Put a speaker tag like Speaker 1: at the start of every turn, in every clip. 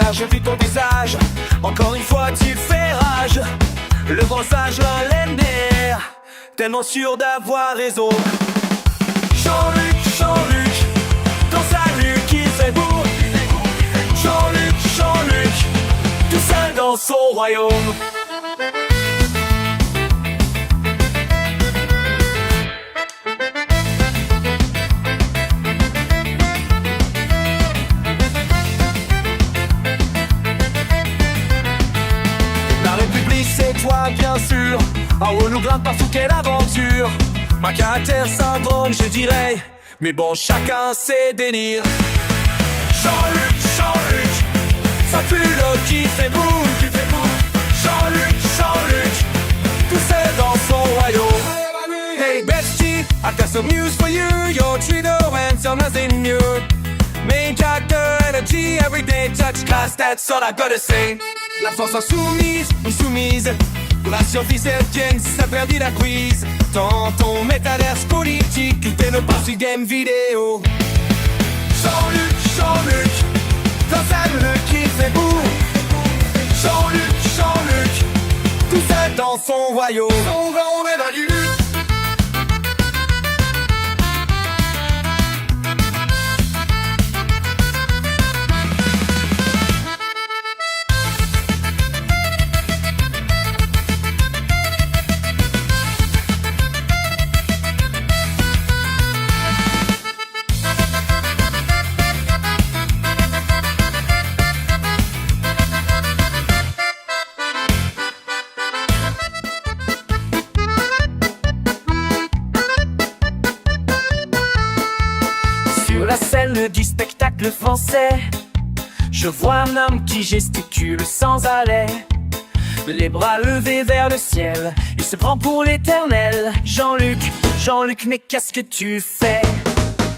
Speaker 1: là je vis ton visage. Encore une fois tu fais rage. Le grand sage dans les nerfs, tellement sûr d'avoir raison. Jean-Luc, Jean-Luc, ton salut qui fait beau. Jean-Luc, Jean-Luc, tout seul dans son royaume. La République c'est toi bien sûr. Ah on nous grimpe partout, quelle aventure. Ma caractère syndrome je dirais, mais bon chacun ses délires. Jean-Luc, Jean-Luc, ça pue le qui fait boum, qui fait boum. Jean-Luc, Jean-Luc, tout seul dans son royaume. Hey bestie, I got some news for you. Your Trino and some nothing new. Main character energy, everyday touch class, that's all I gotta say. La force insoumise, une soumise. La survie certaine, ça perdit la quiz. Dans ton métaverse politique, il fait le parti game vidéo. Jean-Luc, Jean-Luc, dans sa le qui fait boum. Jean-Luc, Jean-Luc, tout seul dans son royaume. On va dans la lutte. Sur la scène du spectacle français, je vois un homme qui gesticule sans arrêt, les bras levés vers le ciel, il se prend pour l'éternel. Jean-Luc, Jean-Luc, mais qu'est-ce que tu fais?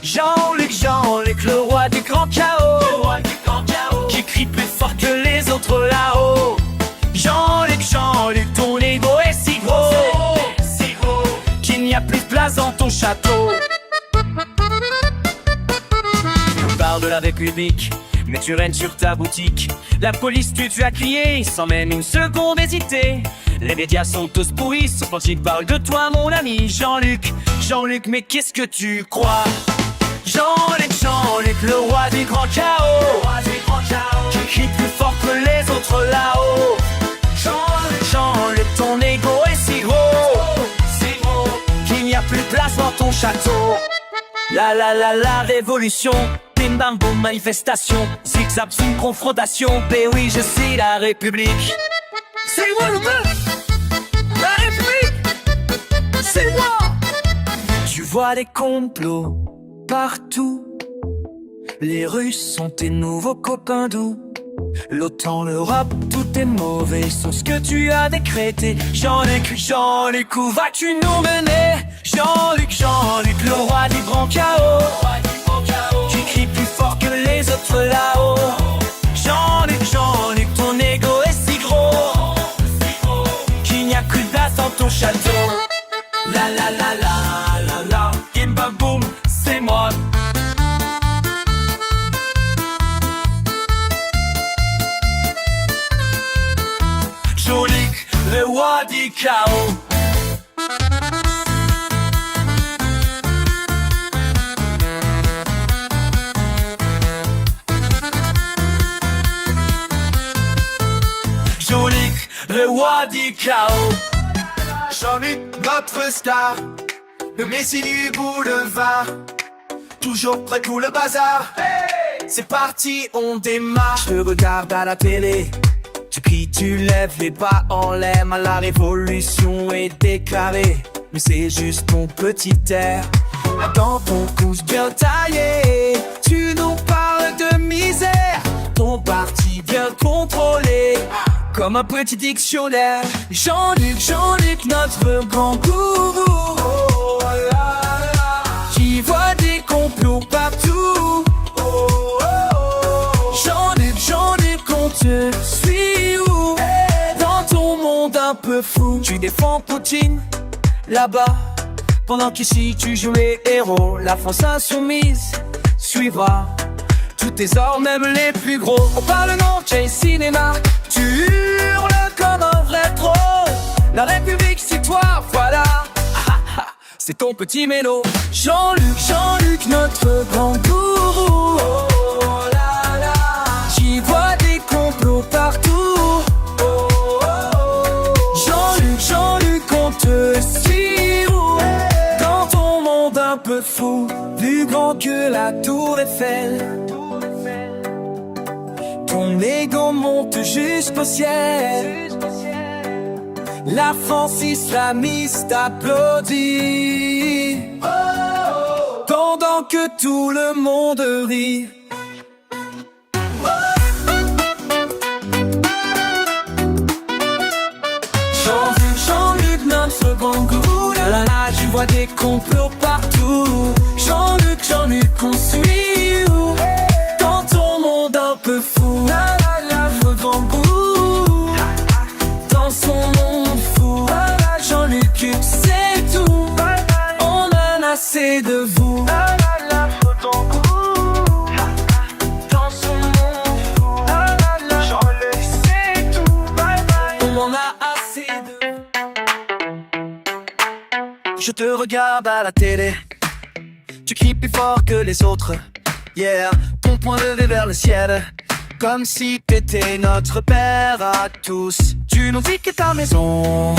Speaker 1: Jean-Luc, Jean-Luc, le roi du grand chaos, qui crie plus fort que les autres là-haut. Jean-Luc, Jean-Luc, ton ego est si gros, qu'il n'y a plus de place dans ton château. On parle de la République, mais tu règnes sur ta boutique. La police tu as crié, sans même une seconde hésiter. Les médias sont tous pourris, sauf quand ils parlent de toi mon ami. Jean-Luc, Jean-Luc, mais qu'est-ce que tu crois? Jean-Luc, Jean-Luc, le roi du grand chaos, qui crie plus fort que les autres là-haut. Jean-Luc, Jean-Luc, ton ego est si gros, qu'il n'y a plus de place dans ton château. La révolution, bim bam boum, manifestation, zigzag, une confrontation. Ben oui, je suis la République. C'est moi le meuf, la République, c'est moi. Tu vois des complots partout, les Russes sont tes nouveaux copains doux. L'OTAN, l'Europe, tout est mauvais, sauf ce que tu as décrété. Jean-Luc, Jean-Luc, où vas-tu nous mener? Jean-Luc, Jean-Luc, le roi du grand chaos, qui crie plus fort que les autres là-haut. Jean-Luc, Jean-Luc, ton ego est si gros, qu'il n'y a que de place dans ton château. La la la la la la, bim bam boum, c'est moi. Jean-Luc, le roi du chaos. Jean-Luc, le roi du chaos. Jean-Luc, notre star, le messie du boulevard, toujours prêt pour le bazar. Hey, c'est parti, on démarre. Je te regarde à la télé, tu cries, tu lèves les bras en l'air. La révolution est déclarée, mais c'est juste ton petit air. Dans ton pouce bien taillé, tu nous parles de misère. Ton parti bien contrôlé, comme un petit dictionnaire. Jean-Luc, Jean-Luc, notre grand gourou, oh, là, là, qui voit des complots partout. Oh, oh, oh. Jean-Luc, Jean-Luc, on te suit où? Dans ton monde un peu fou, tu défends Poutine là-bas, pendant qu'ici tu joues les héros. La France insoumise suivra tous tes ors, même les plus gros. On parle non, Jay Cinéma, tu hurles comme un vrai pro. La République c'est toi, voilà. C'est ton petit mélo. Jean-Luc, notre grand gourou. Oh là là, j'y vois des complots partout. Oh, oh, oh. Jean-Luc, on te suit. Dans ton monde un peu fou, plus grand que la tour Eiffel. Ton ego monte jusqu'au ciel. La France islamiste applaudit pendant que tout le monde rit. Jean-Luc, notre grand gourou. Là là là, je vois des complots partout. Jean-Luc, on suit. Dans ton monde un peu fou. Là là là, notre grand gourou. Dans son monde fou. Jean-Luc, c'est tout. On en a assez de vous. Dans son monde fou. Jean-Luc, c'est tout. On en a assez de vous. Je te regarde à la télé. Tu cries plus fort que les autres. Yeah, ton poing levé vers le ciel. Comme si t'étais notre père à tous. Tu nous dis que ta maison,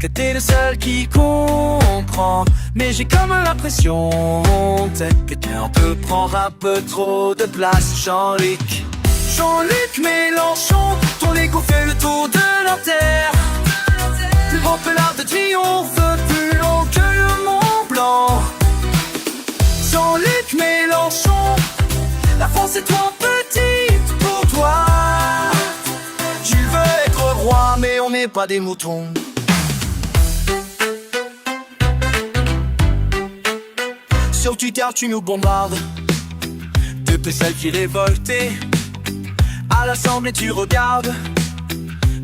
Speaker 1: que t'es le seul qui comprend. Mais j'ai comme l'impression que tu en peux prendre un peu trop de place. Jean-Luc Mélenchon, ton égo fait le tour de la terre. Plus grand que l'Arc de Triomphe, plus long que le Mont Blanc. Jean-Luc Mélenchon, la France est trop petite pour toi. Tu veux être roi, mais on n'est pas des moutons. Sur Twitter, tu nous bombardes de celles qui révoltaient. À l'Assemblée, tu regardes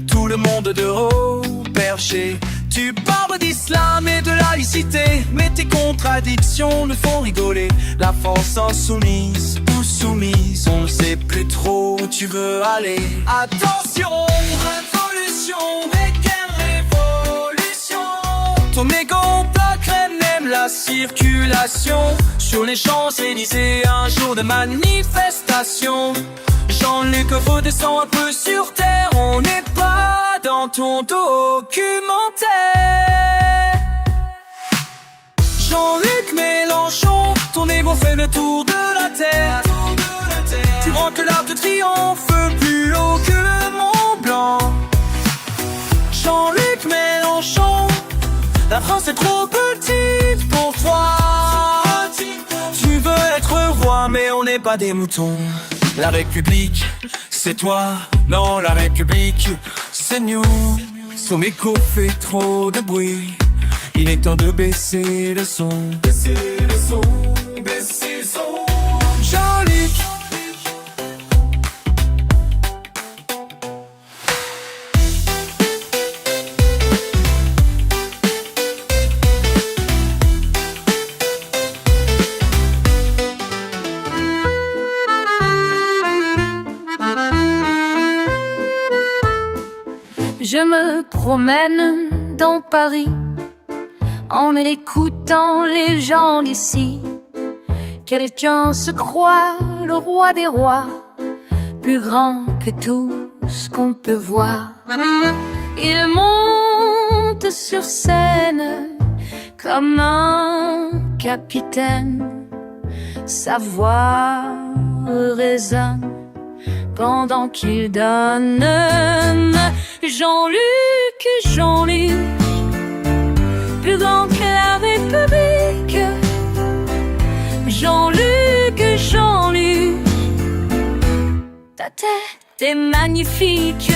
Speaker 1: tout le monde de haut perché. Tu parles d'islam et de laïcité, mais tes contradictions me font rigoler. La France insoumise ou soumise, on ne sait plus trop où tu veux aller. Attention, révolution, mais quelle révolution! Ton égo bloquerait même la circulation sur les Champs-Élysées, un jour de manifestation. Jean-Luc, faut descendre un peu sur terre, on n'est pas dans ton documentaire. Jean-Luc Mélenchon, ton ego fait le tour de la terre. Tu crois que l'Arc de Triomphe plus haut que le Mont Blanc. Jean-Luc Mélenchon, la France est trop petite pour toi. Tu veux être roi, mais on n'est pas des moutons. La République, c'est toi. Non, la République, c'est nous. Son écho fait trop de bruit. Il est temps de baisser le son. Baisser le son, baisser le son. Jean-Luc.
Speaker 2: Je me promène dans Paris en écoutant les gens d'ici. Quelqu'un se croit le roi des rois, plus grand que tout ce qu'on peut voir. Il monte sur scène comme un capitaine. Sa voix résonne pendant qu'il donne. Jean-Luc, plus grand que la République. Jean-Luc, ta tête est magnifique.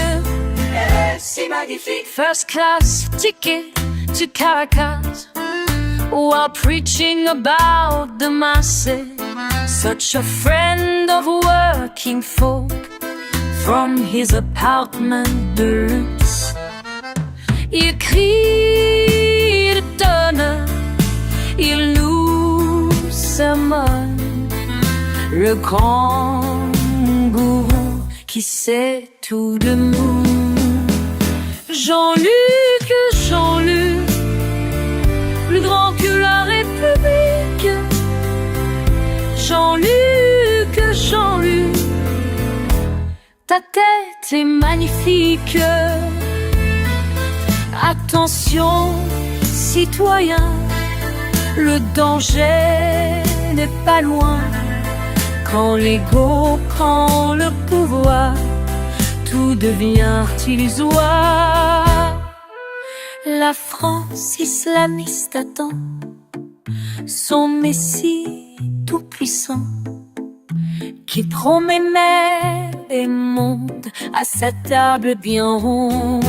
Speaker 1: C'est magnifique.
Speaker 2: First class ticket to Caracas, while preaching about the masses. Such a friend of working folk, from his apartment de luxe. Il crie de tonne, il nous sermonne. Le le grand gourou qui sait tout de nous. Jean-Luc, Jean-Luc, plus grand que la République. Jean-Luc, Jean-Luc, ta tête est magnifique. Attention, citoyen, le danger n'est pas loin. Quand l'ego prend le pouvoir, tout devient illusoire. La France islamiste attend son Messie tout-puissant, qui promet mer et monde à sa table bien ronde.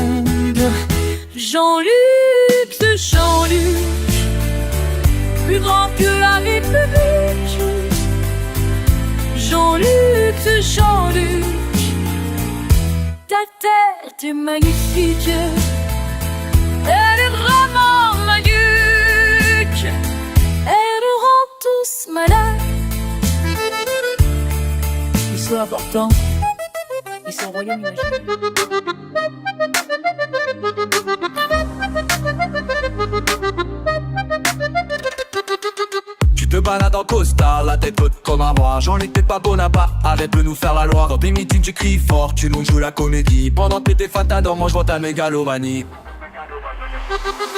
Speaker 2: Jean-Luc, Jean-Luc, plus grand que la République. Jean-Luc, Jean-Luc, ta tête est magnifique. Elle est vraiment magique. Elle nous rend tous malades. Ils sont importants. Ils sont royaumes imaginaires.
Speaker 1: Tu te balades en costard, la tête haute comme un bras. J'en étais pas Bonaparte, arrête de nous faire la loi. Dans tes meetings tu cries fort, tu nous joues la comédie. Pendant que t'es fatador, moi je vois ta mégalomanie.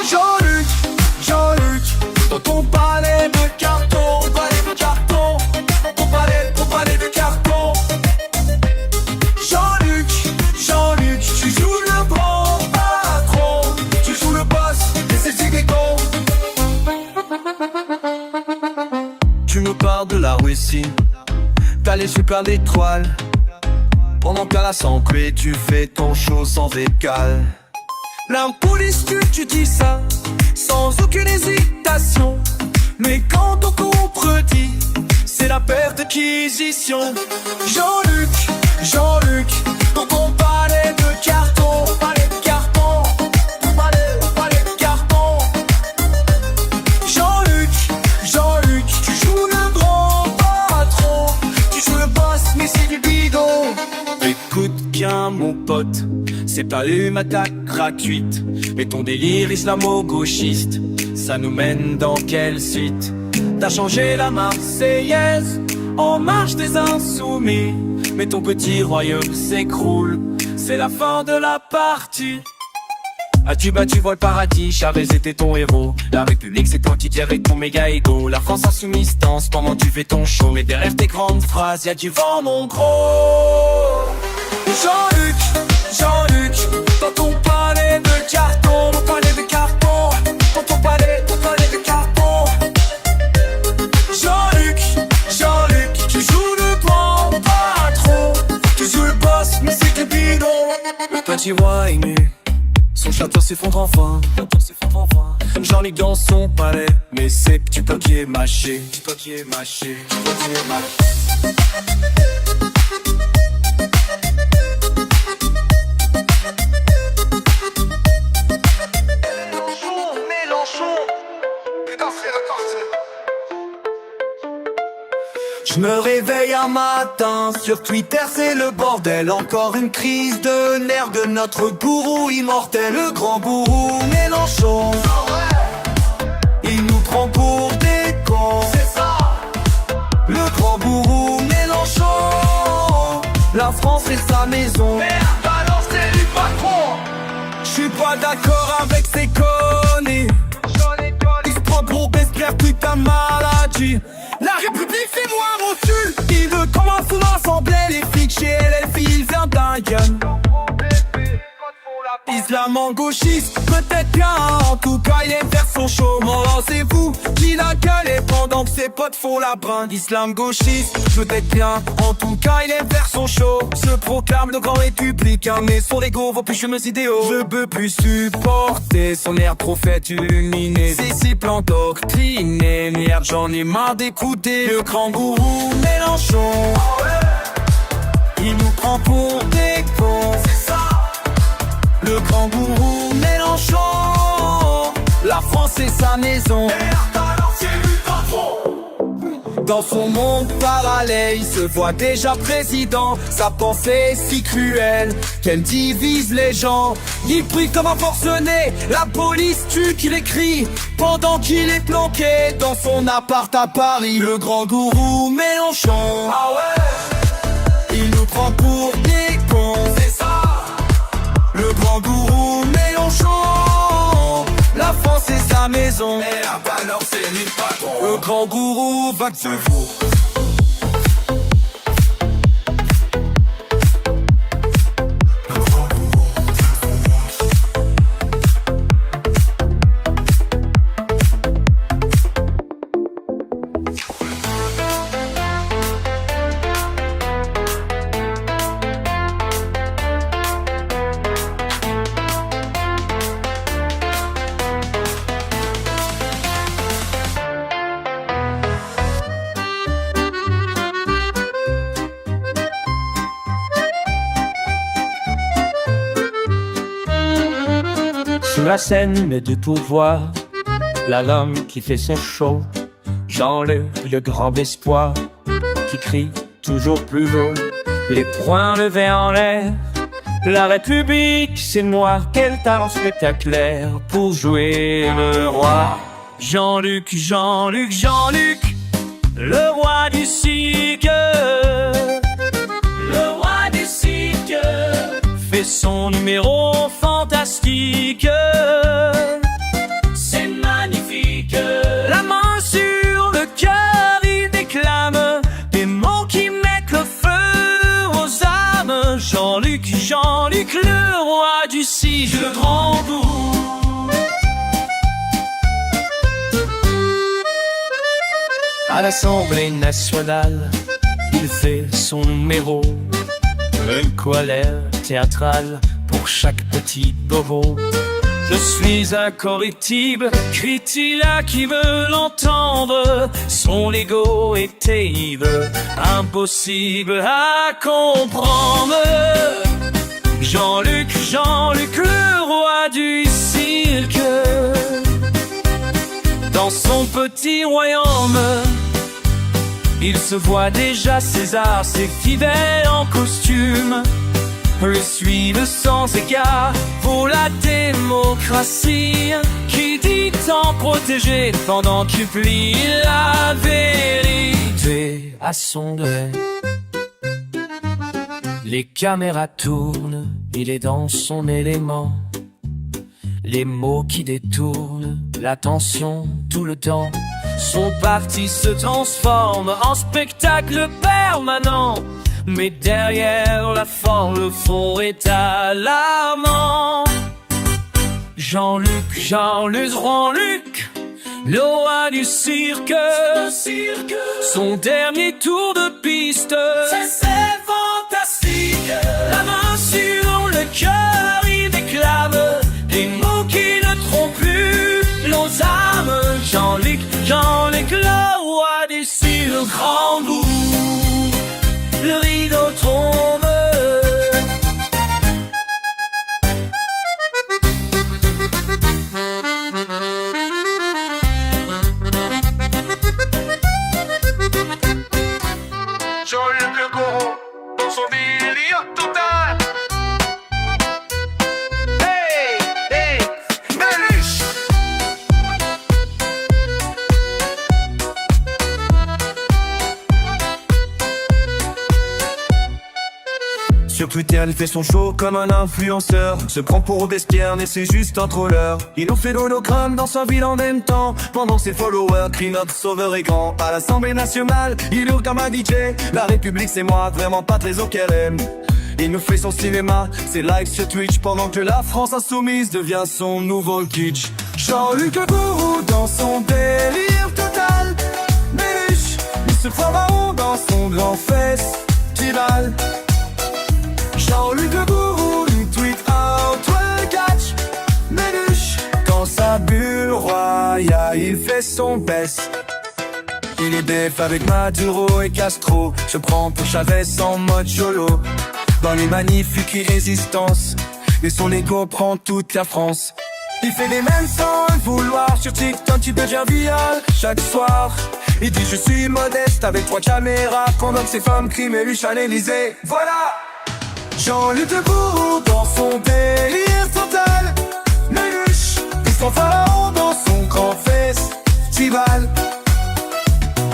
Speaker 1: Jean-Luc, Jean-Luc, dans ton palais de carton, palais de carton, ton palais de carton. Jean-Luc, Jean-Luc, tu joues le grand patron, tu joues le boss, et c'est qui con. Tu me parles de la Russie, t'as les super étoiles. Pendant qu'à la santé, tu fais ton show sans égal. La police tu dis ça sans aucune hésitation. Mais quand on contredit, c'est la perte d'acquisition. Jean-Luc, Jean-Luc, dans ton palais de carton, palais de carton, palais de carton. Jean-Luc, Jean-Luc, tu joues le grand patron, tu joues le boss, mais c'est du bidon. Écoute bien mon pote, c'est pas une attaque gratuite, mais ton délire islamo-gauchiste, ça nous mène dans quelle suite? T'as changé la Marseillaise en marche des insoumis, mais ton petit royaume s'écroule, c'est la fin de la partie. As-tu battu vois le paradis, Chavez était ton héros. La République c'est toi qui tiens avec ton méga ego. La France insoumise danse pendant que tu fais ton show, mais derrière tes grandes phrases y'a du vent mon gros. Jean-Luc, Jean-Luc, dans ton palais de carton, mon palais de carton, dans ton palais de carton. Jean-Luc, Jean-Luc, tu joues le grand patron, tu joues le boss, mais c'est que bidon. Le petit roi est nu, son château s'effondre enfin. Jean-Luc dans son palais, mais c'est du papier mâché, du papier mâché, du papier mâché. Je me réveille un matin, sur Twitter c'est le bordel. Encore une crise de nerfs de notre bourreau immortel. Le grand bourreau Mélenchon, il nous prend pour des cons. C'est ça. Le grand bourreau Mélenchon, la France est sa maison. Merde, balance c'est du patron. J'suis pas d'accord avec ces conneries. Il se prend pour Besclère, putain maladie. La République fait moins recul. Il veut commencer l'assemblée. Les flics chez LFI, ils viennent d'un gun. Islamo-gauchiste, peut-être bien. En tout cas, il est vers son show. Lancez-vous, qui la gueule. Et pendant que ses potes font la brinde. Islam-gauchiste, peut-être bien. En tout cas, il est vers son show. Se proclame le grand républicain, mais son ego vaut plus que mes idéaux. Je peux plus supporter son air prophète illuminé. Ses cibles endoctrinés. Merde, j'en ai marre d'écouter le grand gourou Mélenchon. Il nous prend pour des cons. C'est ça. Le grand gourou Mélenchon, la France est sa maison. Dans son monde parallèle, il se voit déjà président. Sa pensée est si cruelle qu'elle divise les gens. Il brille comme un forcené, la police tue qu'il écrit pendant qu'il est planqué dans son appart à Paris. Le grand gourou Mélenchon, ah ouais, il nous prend pour des cons, c'est ça. Le grand gourou Mélenchon, la France est sa maison, et la valeur c'est lui le patron. Le grand gourou va se vous.
Speaker 3: Sur la scène de pouvoir, là l'homme qui fait son show, Jean-Luc le grand espoir, qui crie toujours plus haut, les poings levés en l'air. La République, c'est moi, quel talent spectaculaire pour jouer le roi. Jean-Luc, Jean-Luc, Jean-Luc, le roi du cirque. Le roi du cirque fait son numéro fantastique. C'est magnifique. La main sur le cœur, il déclame des mots qui mettent le feu aux âmes. Jean-Luc, Jean-Luc, le roi du cirque, le grand gourou. À l'Assemblée nationale, il fait son numéro. Une colère théâtrale pour chaque petit bobo. Je suis incorruptible, crie-t-il à qui veut l'entendre. Son ego est terrible, impossible à comprendre. Jean-Luc, Jean-Luc, le roi du cirque. Dans son petit royaume, il se voit déjà César, ses fidèles en costume le suivent sans égard pour la démocratie. Qui dit t'en protéger pendant que tu plies la vérité à son deuil. Les caméras tournent, il est dans son élément. Les mots qui détournent l'attention tout le temps. Son parti se transforme en spectacle permanent. Mais derrière la forme, le fond est alarmant. Jean-Luc, Jean-Luc, Jean-Luc, le roi du cirque. Son dernier tour de piste, c'est fantastique. La main sur le cœur, il déclame des mots qui ne trompent plus nos âmes. Jean-Luc, Jean-Luc, le roi du cirque, le grand gourou, le rideau tombe.
Speaker 1: Jean-Luc le gourou, dans son délire total. Hey, hey, Méluche. Sur Twitter, il fait son show comme un influenceur. Se prend pour Robespierre, mais c'est juste un troller. Il nous fait l'hologramme dans sa ville en même temps. Pendant ses followers crient notre sauveur est grand. À l'Assemblée nationale, il hurle comme un DJ. La République c'est moi, vraiment pas très au qu'elle aime. Il nous fait son cinéma, ses likes sur Twitch. Pendant que la France insoumise devient son nouveau kitsch. Jean-Luc le gourou dans son délire total. Méluche, il se forme à rond dans son grand festival. Jean-Luc le gourou, lui tweet out le catch. Méluche, dans sa bulle royale, il fait son best. Il est def avec Maduro et Castro. Se prend pour Chavez en mode YOLO. Dans les magnifiques résistance, et son ego prend toute la France. Il fait les mêmes sans le vouloir. Sur TikTok tu deviens viral chaque soir. Il dit je suis modeste avec 3 caméras pendant que ces femmes crient mais lui à l'Elysée. Voilà Jean-Luc le Gourou dans son délire total. Meluche, il s'en pharaon dans son grand festival.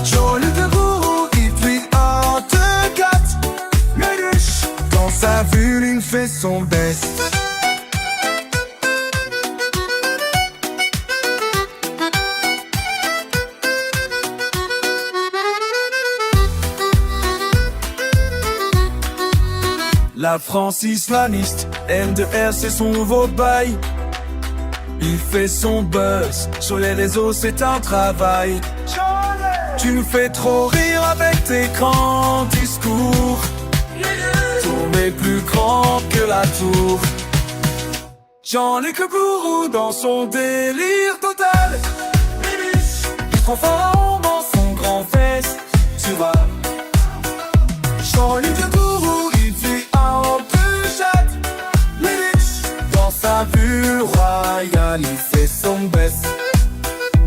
Speaker 1: Jean-Luc le Gourou, il puis un, deux, quatre. Meluche, dans sa vue, il fait son best. La France islamiste, M2R c'est son nouveau bail. Il fait son buzz, sur les réseaux c'est un travail. Tu nous fais trop rire avec tes grands discours. Ton est plus grand que la tour. Jean-Luc le Gourou dans son délire total. Il prend pharaon dans son grand festival. Jean-Luc le Gourou, il vit un peu chatte. Dans sa vue royale, il fait son best.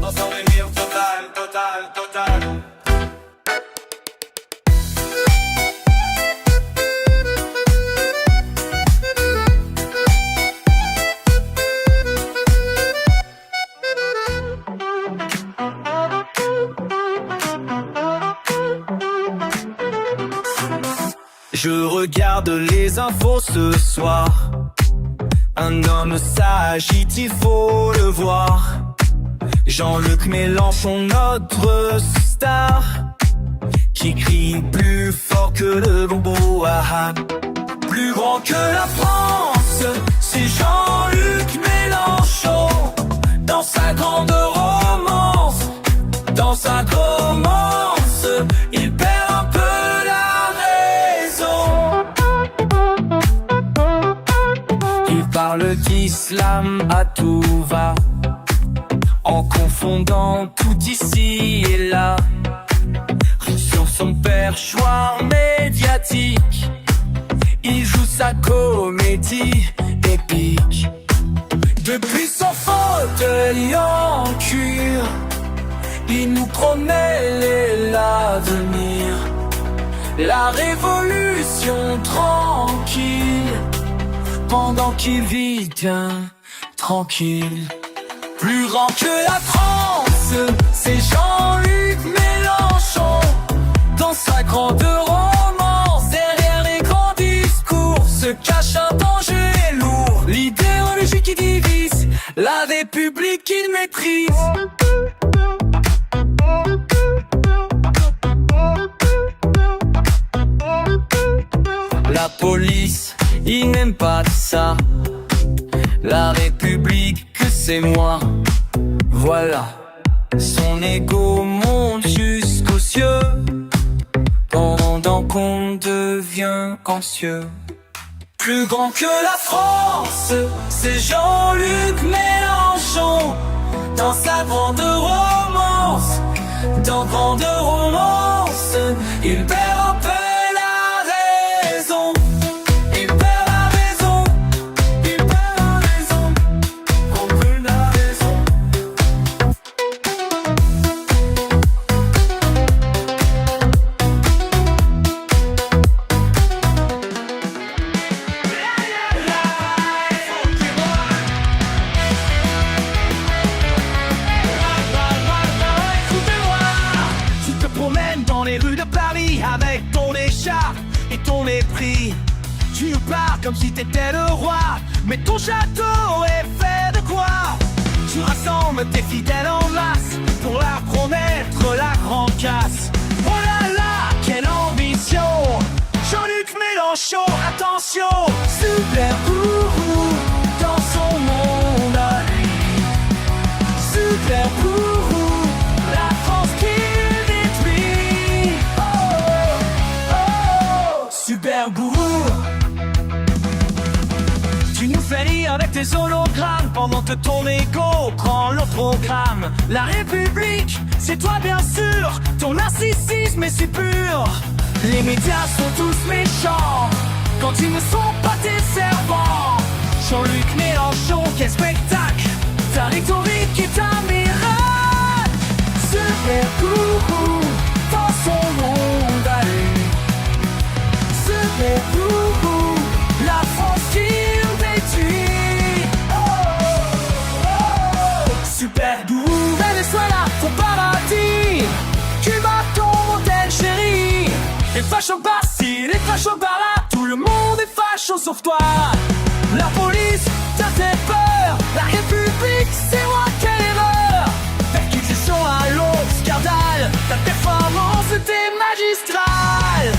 Speaker 1: Dans son délire total, total, total. Je regarde les infos ce soir. Un homme s'agite, il faut le voir. Jean-Luc Mélenchon, notre star, qui crie plus fort que le gombo Wahab. Plus grand que la France, c'est Jean-Luc Mélenchon. Dans sa grande romance, dans sa romance, il perd un peu la raison. Il parle d'islam à tout va, en confondant tout ici et là. Sur son perchoir médiatique, il joue sa comédie épique. Depuis son fauteuil en cuir, il nous promet l'avenir, la révolution tranquille, pendant qu'il vit bien tranquille. Plus grand que la France, c'est Jean-Luc Mélenchon. Dans sa grande romance, derrière les grands discours, se cache un danger lourd. L'idéologie qui divise, la République qu'il maîtrise. La police, il n'aime pas ça. La République, que c'est moi. Voilà, son ego monte jusqu'aux cieux, pendant qu'on devient anxieux. Plus grand que la France, c'est Jean-Luc Mélenchon. Dans sa grande romance, dans grande romance, il perd un peu la raison. Il perd la raison, il perd la raison, on veut la raison. Tu te promènes dans les rues de Paris avec ton écharpe et ton mépris. Tu nous parles comme si t'étais le roi, mais ton château est fait de quoi? Tu rassembles tes fidèles en masse pour leur promettre la grande casse. Oh là là, quelle ambition! Jean-Luc Mélenchon, attention! Super gourou dans son monde à lui. Super gourou, la France qu'il détruit. Oh, oh, oh, super gourou. Tu nous fais rire avec tes hologrammes pendant que ton ego prend le programme. La République, c'est toi bien sûr, ton narcissisme est si pur. Les médias sont tous méchants quand ils ne sont pas tes servants. Jean-Luc Mélenchon, quel spectacle!
Speaker 3: victoire qui t'admire. Super gourou, dans son monde à lui. Super gourou, la France qu'il détruit. Super gourou, Venezuela, ton paradis. Cuba, ton modèle chéri. Les fachos par-ci, les fachos par-là. Tout le monde est facho sauf toi. La police t'a fait peur. La République, c'est moi quelle erreur. Perquisition à l'eau, scandale. Ta performance était magistrale.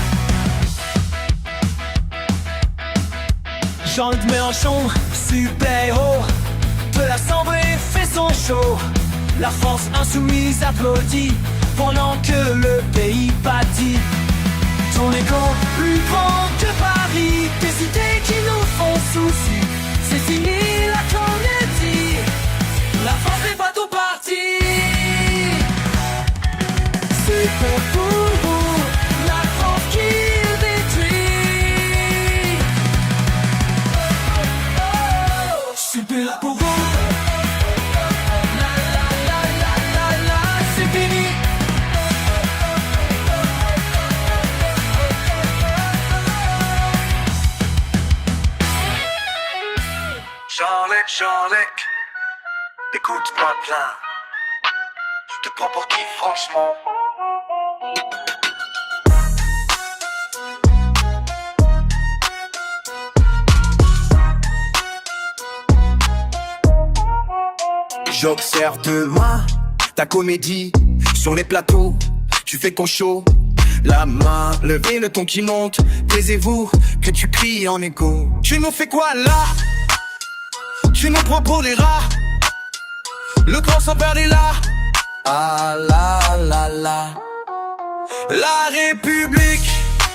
Speaker 3: Jean-Luc Mélenchon, super-héros de l'Assemblée fait son show. La France insoumise applaudit pendant que le pays pâtit. Ton égo plus grand que Paris, des idées qui nous font souci. C'est fini la comédie, la France n'est pas ton parti. Super gourou, la France qu'il détruit. Super gourou.
Speaker 1: Jean-Luc, écoute-moi bien. Je te prends pour qui, franchement? J'observe de loin ta comédie sur les plateaux. Tu fais ton show, la main levée, le ton qui monte. Taisez-vous que tu cries en écho. Tu nous fais quoi là? Tu nous prends pour des rats. Le grand sans perdre est là. Ah la la la. La République,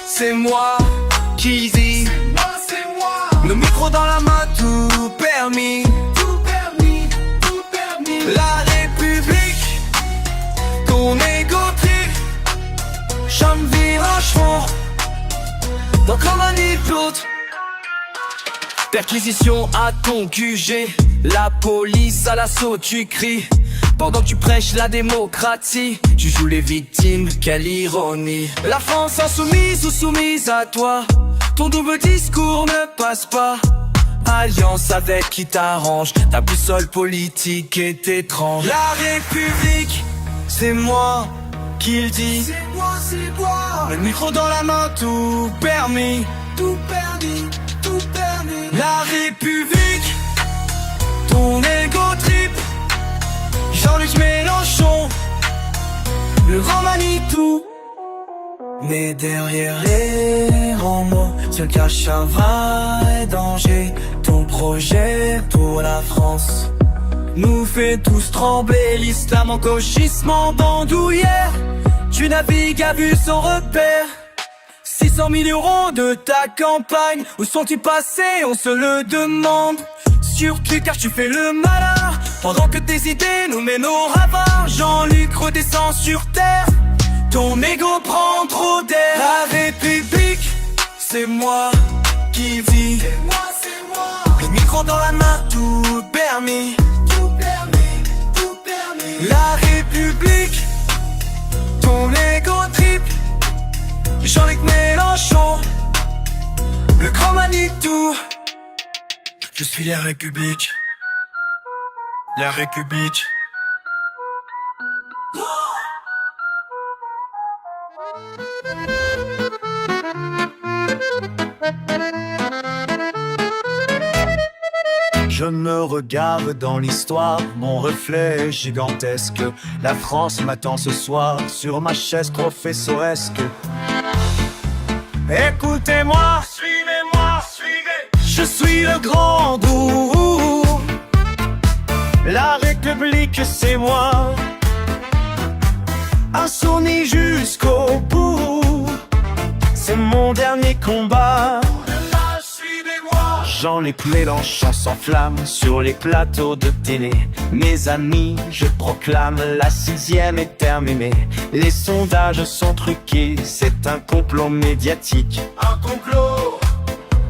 Speaker 1: c'est moi qui vis. C'est moi. Le micro dans la main, tout permis. Tout permis, tout permis. La République, ton égo trip. J'aime vivre un chevaux. Donc on manipule. Perquisition à ton QG, la police à l'assaut, tu cries. Pendant que tu prêches la démocratie, tu joues les victimes, quelle ironie. La France insoumise ou soumise à toi, ton double discours ne passe pas. Alliance avec qui t'arrange, ta boussole politique est étrange. La République, c'est moi qui le dis. C'est moi, c'est moi. Le micro dans la main, tout permis. Tout permis, tout permis. La République, ton égo trip. Jean-Luc Mélenchon, le grand Manitou. Mais derrière les grands mots se cache un vrai danger. Ton projet pour la France nous fait tous trembler. L'islamo-gauchisme en bandoulière, tu navigues à vue sans repère. 600 000 € de ta campagne, où sont-ils passés, on se le demande. Surtout car tu fais le malin, pendant que tes idées nous mènent au ravin. Jean-Luc redescend sur terre, ton égo prend trop d'air. La République, c'est moi qui vis. C'est moi, c'est moi. Le micro dans la main, tout permis. Tout permis, tout permis. La République, ton égo trip. Jean-Luc Mélenchon, le grand Manitou. Je suis la République. La République.
Speaker 4: Je me regarde dans l'histoire, mon reflet est gigantesque. La France m'attend ce soir sur ma chaise professoresque. Écoutez-moi, suivez-moi, suivez. Je suis le grand gourou. La République, c'est moi. Insoumis jusqu'au bout. C'est mon dernier combat. Jean-Luc Mélenchon s'enflamme sur les plateaux de télé. Mes amis, je proclame, la 6e est terminée. Les sondages sont truqués, c'est un complot médiatique.
Speaker 1: Un complot,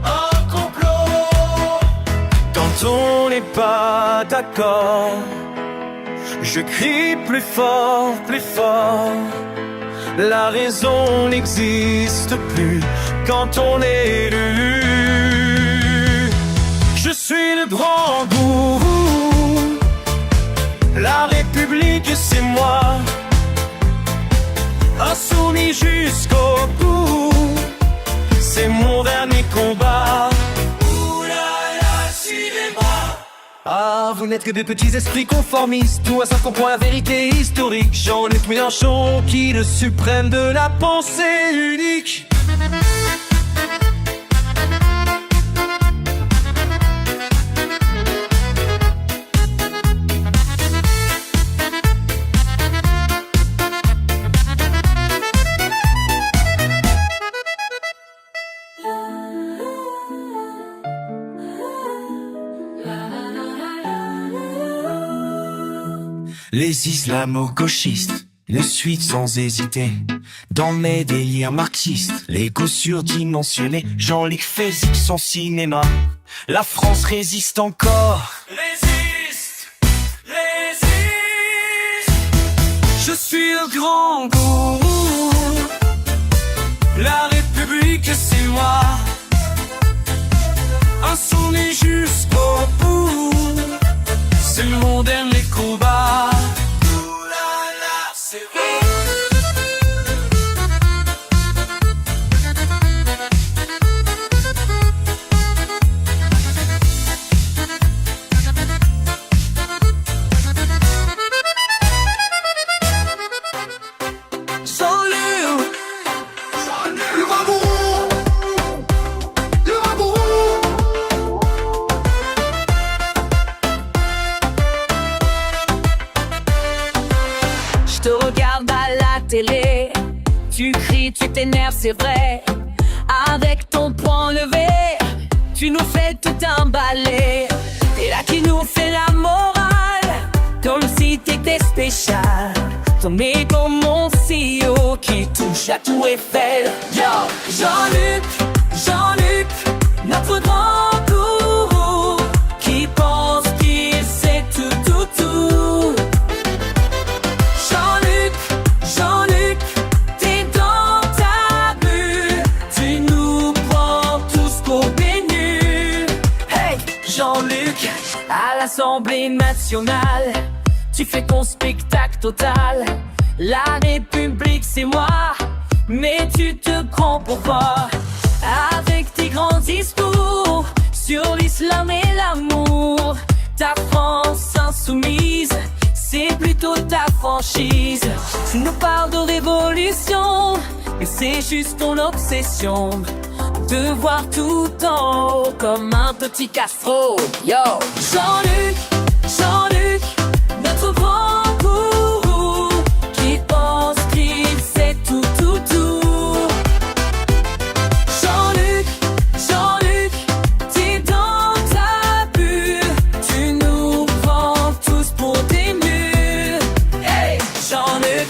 Speaker 1: un complot.
Speaker 4: Quand quand on n'est pas d'accord, je crie plus fort, plus fort. La raison n'existe plus quand on est élu. Je suis le grand gourou, la République c'est moi, insoumis jusqu'au bout, c'est mon dernier combat. Ah, vous n'êtes que de petits esprits conformistes, tout à ça comprend la vérité historique. Jean-Luc Mélenchon, qui le suprême de la pensée unique.
Speaker 1: Les islamo-gauchistes le suivent sans hésiter dans mes délires marxistes. L'ego surdimensionné, Jean-Luc fait son cinéma. La France résiste encore.
Speaker 3: Résiste, résiste. Je suis le grand gourou, la République c'est moi, insoumis jusqu'au bout, c'est mon dernier combat. C'est vrai.
Speaker 2: Je te regarde à la télé, tu cries, tu t'énerves, c'est vrai. Avec ton poing levé, tu nous fais tout un balai. T'es là qui nous fait la morale, comme si t'étais spécial. Ton ego, mon CEO, qui touche à tout Eiffel. Yo, Jean-Luc, Jean-Luc, notre grand gourou, qui pense qu'il sait tout, tout, tout. Jean-Luc, Jean-Luc, t'es dans ta bulle, tu nous prends tous pour des nuls. Hey, Jean-Luc, à l'Assemblée nationale, tu fais ton spectacle total. La République c'est moi, mais tu te prends pour quoi? Avec tes grands discours sur l'islam et l'amour, ta France insoumise, c'est plutôt ta franchise. Tu nous parles de révolution, mais c'est juste ton obsession de voir tout en haut comme un petit Castro. Yo, Jean-Luc, Jean-Luc, notre grand gourou, qui pense qu'il sait tout, tout, tout. Jean-Luc, Jean-Luc, t'es dans ta bulle, tu nous prends tous pour des nuls. Hey, Jean-Luc,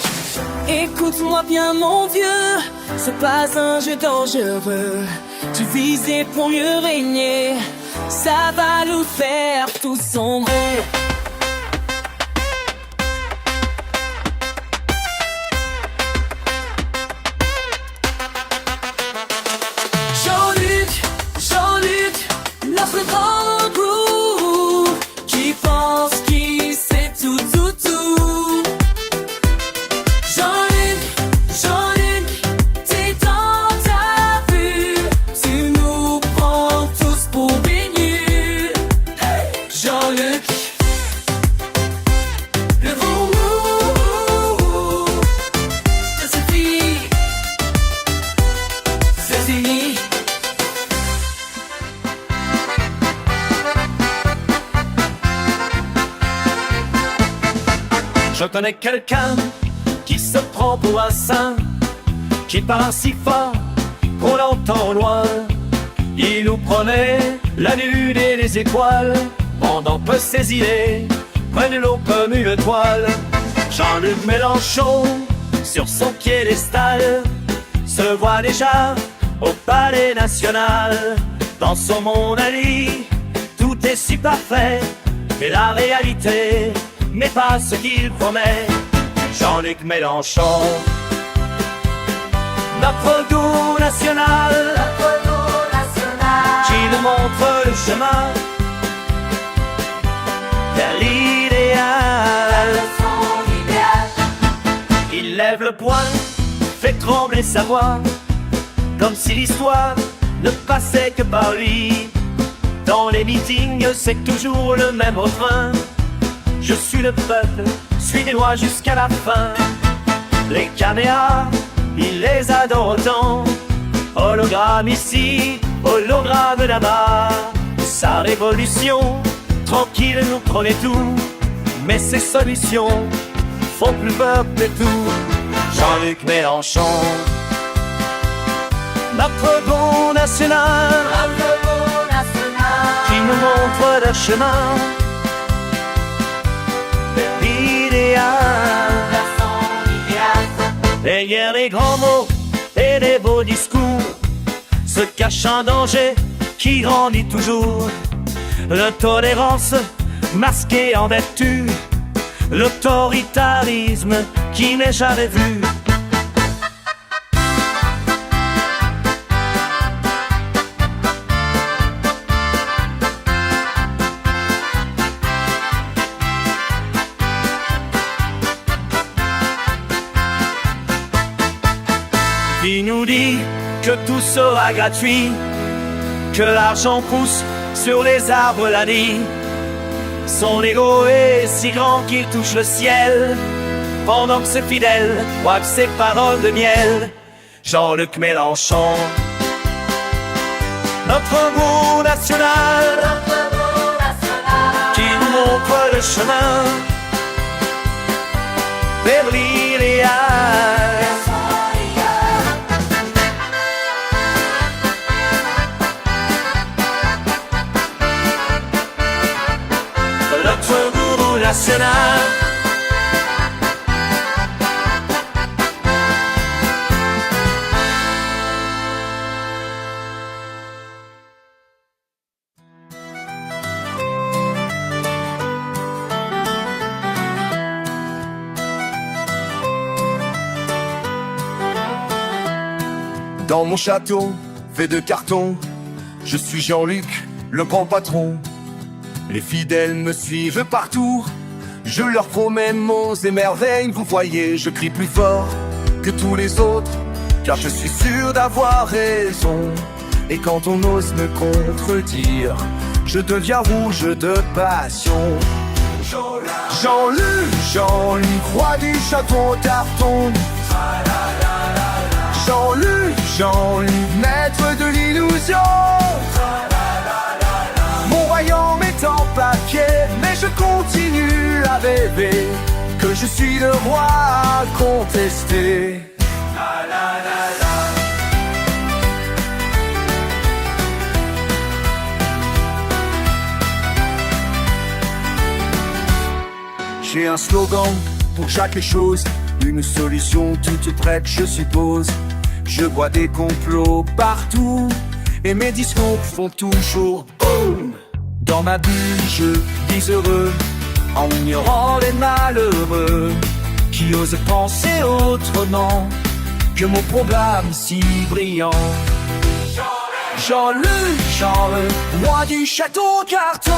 Speaker 2: écoute-moi bien mon vieux, c'est pas un jeu dangereux. Tu visais pour mieux régner, ça va nous faire tous sombrer. Jean-Luc, Jean-Luc, notre grand gourou, qui pense qu'il sait tout, tout, tout. Jean-Luc, Jean-Luc, t'es dans ta bulle, tu nous prends tous pour des nuls. Hey, Jean-Luc, le gourou, c'est fini, c'est fini.
Speaker 4: Je connais quelqu'un qui se prend pour un saint, qui parle si fort qu'on l'entend loin. Il nous prenait la lune et les étoiles, pendant que ses idées prennent l'eau comme une toile. Jean-Luc Mélenchon, sur son piédestal, se voit déjà au palais national. Dans son monde à lui, tout est est si parfait, et la réalité n'est pas ce qu'il promet. Jean-Luc Mélenchon, notre goût national, qui nous montre le chemin vers l'idéal. Il lève le poing, fait trembler sa voix, comme si l'histoire ne passait que par lui. Dans les meetings, c'est toujours le même refrain. Je suis le peuple, suivez-moi jusqu'à la fin. Les caméras, il les adore autant. Hologramme ici, hologramme là-bas. Sa révolution, tranquille nous prenait tout. Mais ses solutions font plus peur que tout. Jean-Luc Mélenchon, notre bon national, qui nous montre le chemin vers l'idéal. Derrière les grands mots et les beaux discours se cache un danger qui grandit toujours. L'intolérance masquée en vertu, l'autoritarisme qui n'est jamais vu. Il nous dit que tout sera gratuit, que l'argent pousse sur les arbres la nuit. Son ego est si grand qu'il touche le ciel, pendant que ses fidèles croient que ses paroles de miel. Jean-Luc Mélenchon, notre beau national, qui nous montre le chemin vers l'idéal. Notre goût national.
Speaker 1: Dans mon château, fait de carton, je suis Jean-Luc, le grand patron. Les fidèles me suivent partout, je leur promets mots et merveilles. Vous voyez, je crie plus fort que tous les autres, car je suis sûr d'avoir raison. Et quand on ose me contredire, je deviens rouge de passion. Jean-Luc, Jean-Luc, roi du château carton. Jean-Luc, Jean-Luc, maître de l'illusion. Mon royaume est en papier, mais je continue à rêver que je suis le roi contesté. J'ai un slogan pour chaque chose, une solution toute prête, je suppose. Je vois des complots partout, et mes discours font toujours boum. Dans ma bulle, je vis heureux, en ignorant les malheureux qui osent penser autrement que mon programme si brillant. Jean-Luc, Jean-Luc, roi du château carton.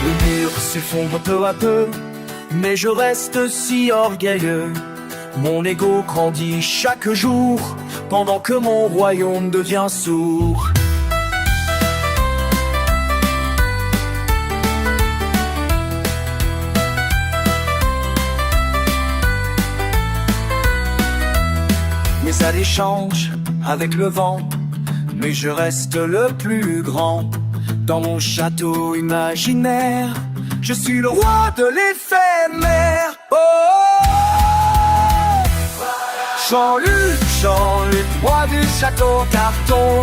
Speaker 1: Le mur s'effondre peu à peu, mais je reste si orgueilleux. Mon ego grandit chaque jour, pendant que mon royaume devient sourd. Mes allées changent avec le vent, mais je reste le plus grand. Dans mon château imaginaire, je suis le roi de l'éphémère. Oh, Jean-Luc, Jean-Luc, roi du château carton.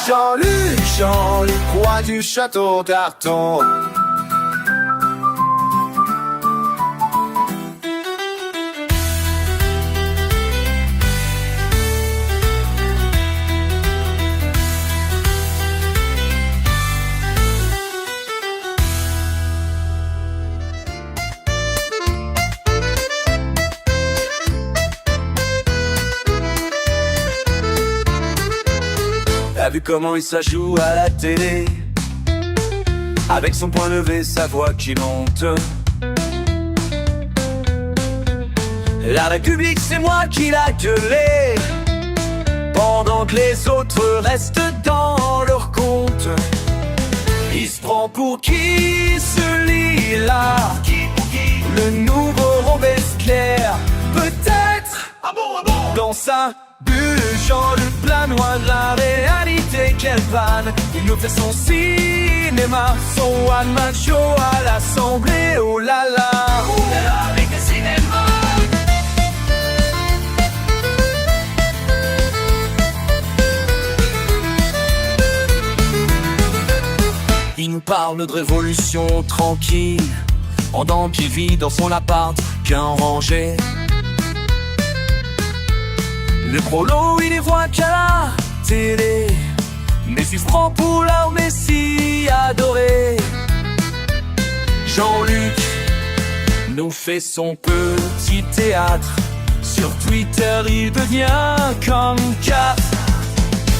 Speaker 1: Jean-Luc, Jean-Luc, roi du château carton. T'as vu comment il se joue à la télé, avec son point levé, sa voix qui monte. La République, c'est moi qui l'a gueulé, pendant que les autres restent dans leur compte. Il se prend pour qui, celui-là? Le nouveau Robespierre, peut-être. Dans sa bulle, Jean-Luc Planois de la réalité, quelle vanne. Il nous fait son cinéma, son one-man show à l'Assemblée, oh là là. Avec le cinéma. Il nous parle de révolution tranquille, pendant qu'il vit dans son appart bien rangé. Le prolo, il les voit qu'à la télé, mais il se prend pour l'armée si adoré. Jean-Luc nous fait son petit théâtre, sur Twitter il devient comme Cap.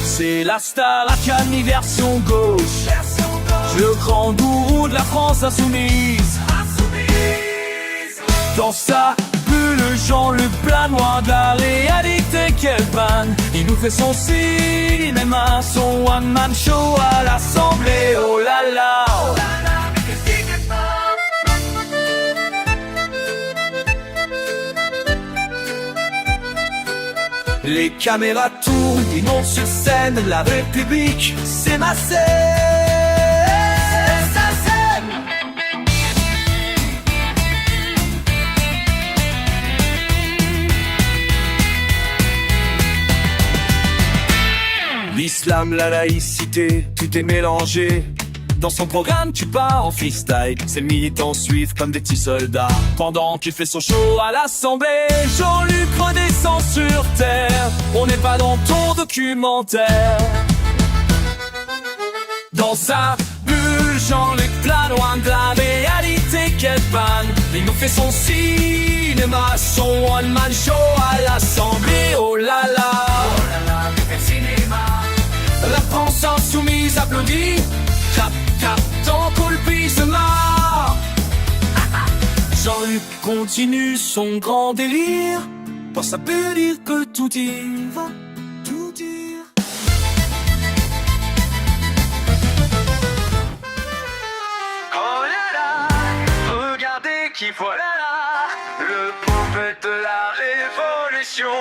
Speaker 1: C'est la Star-Academy version gauche, le grand gourou de la France insoumise. Dans sa bulle, Jean-Luc Planois de la réalité, quelle panne. Il nous fait son cinéma, son one-man show à l'Assemblée, oh là là. Les caméras tournent, ils montent sur scène, la République, c'est ma scène. L'islam, la laïcité, tout est mélangé. Dans son programme, tu pars en freestyle. Ses militants suivent comme des petits soldats. Pendant qu'il fait son show à l'Assemblée, Jean-Luc redescend sur terre. On n'est pas dans ton documentaire. Dans sa bulle, Jean-Luc Planois de la réalité, quelle panne. Il nous fait son cinéma, son one-man show à l'Assemblée, oh là là. Oh là là, quel cinéma. La France insoumise applaudit. Tap, tap, tant colpi se marre. Jean-Luc continue son grand délire. Pour ça peut dire que tout y va, tout dire. Oh là là, regardez qui voilà là, le prophète de la révolution.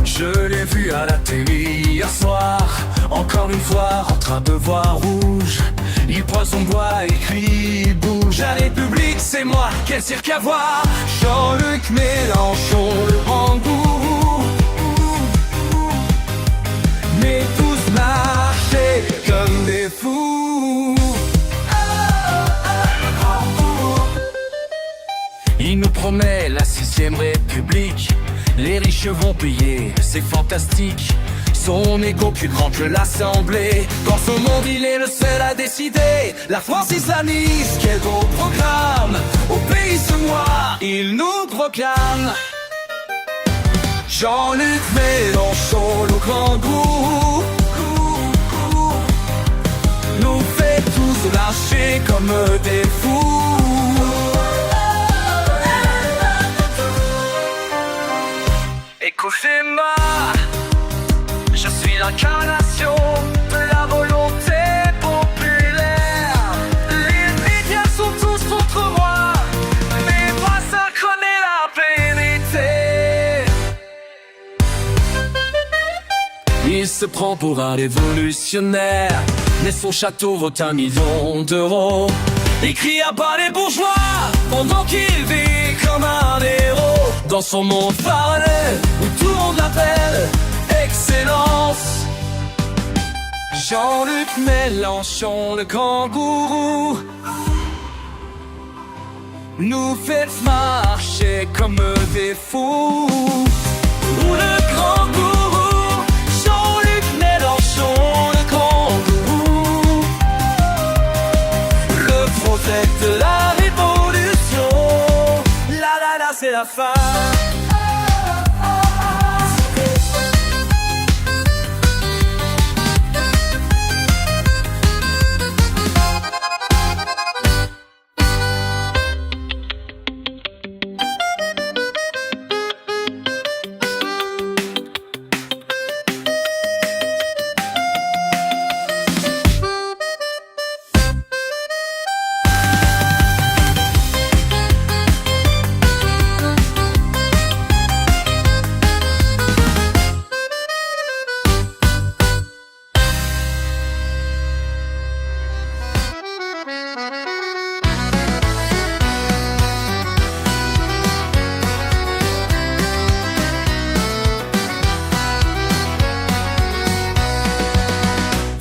Speaker 1: Je l'ai vu à la télé hier soir, encore une fois en train de voir rouge. Il prend son bois et crie, il bouge. La République c'est moi, quel cirque à voir. Jean-Luc Mélenchon, le grand gourou. Mais tous marchaient comme des fous. Il nous promet la 6ème République. Les riches vont payer, c'est fantastique. Son égo plus grand que l'Assemblée. Dans son monde, il est le seul à décider. La France islamiste, quel beau programme. Au pays ce mois, il nous proclame. Jean-Luc Mélenchon, le grand gourou, nous fait tous marcher comme des fous. Écoutez-moi, je suis l'incarnation de la volonté populaire. Les médias sont tous contre moi, mais moi ça connaît la vérité. Il se prend pour un révolutionnaire, mais son château vaut 1 million d'euros. Il crie à bas les bourgeois, pendant qu'il vit comme un héros. Dans son monde parallèle, où tout le monde l'appelle Excellence. Jean-Luc Mélenchon, le grand gourou, nous fait marcher comme des fous. Le grand gourou, Jean-Luc Mélenchon, le grand gourou, le prophète de la révolution. La la
Speaker 4: c'est la fin.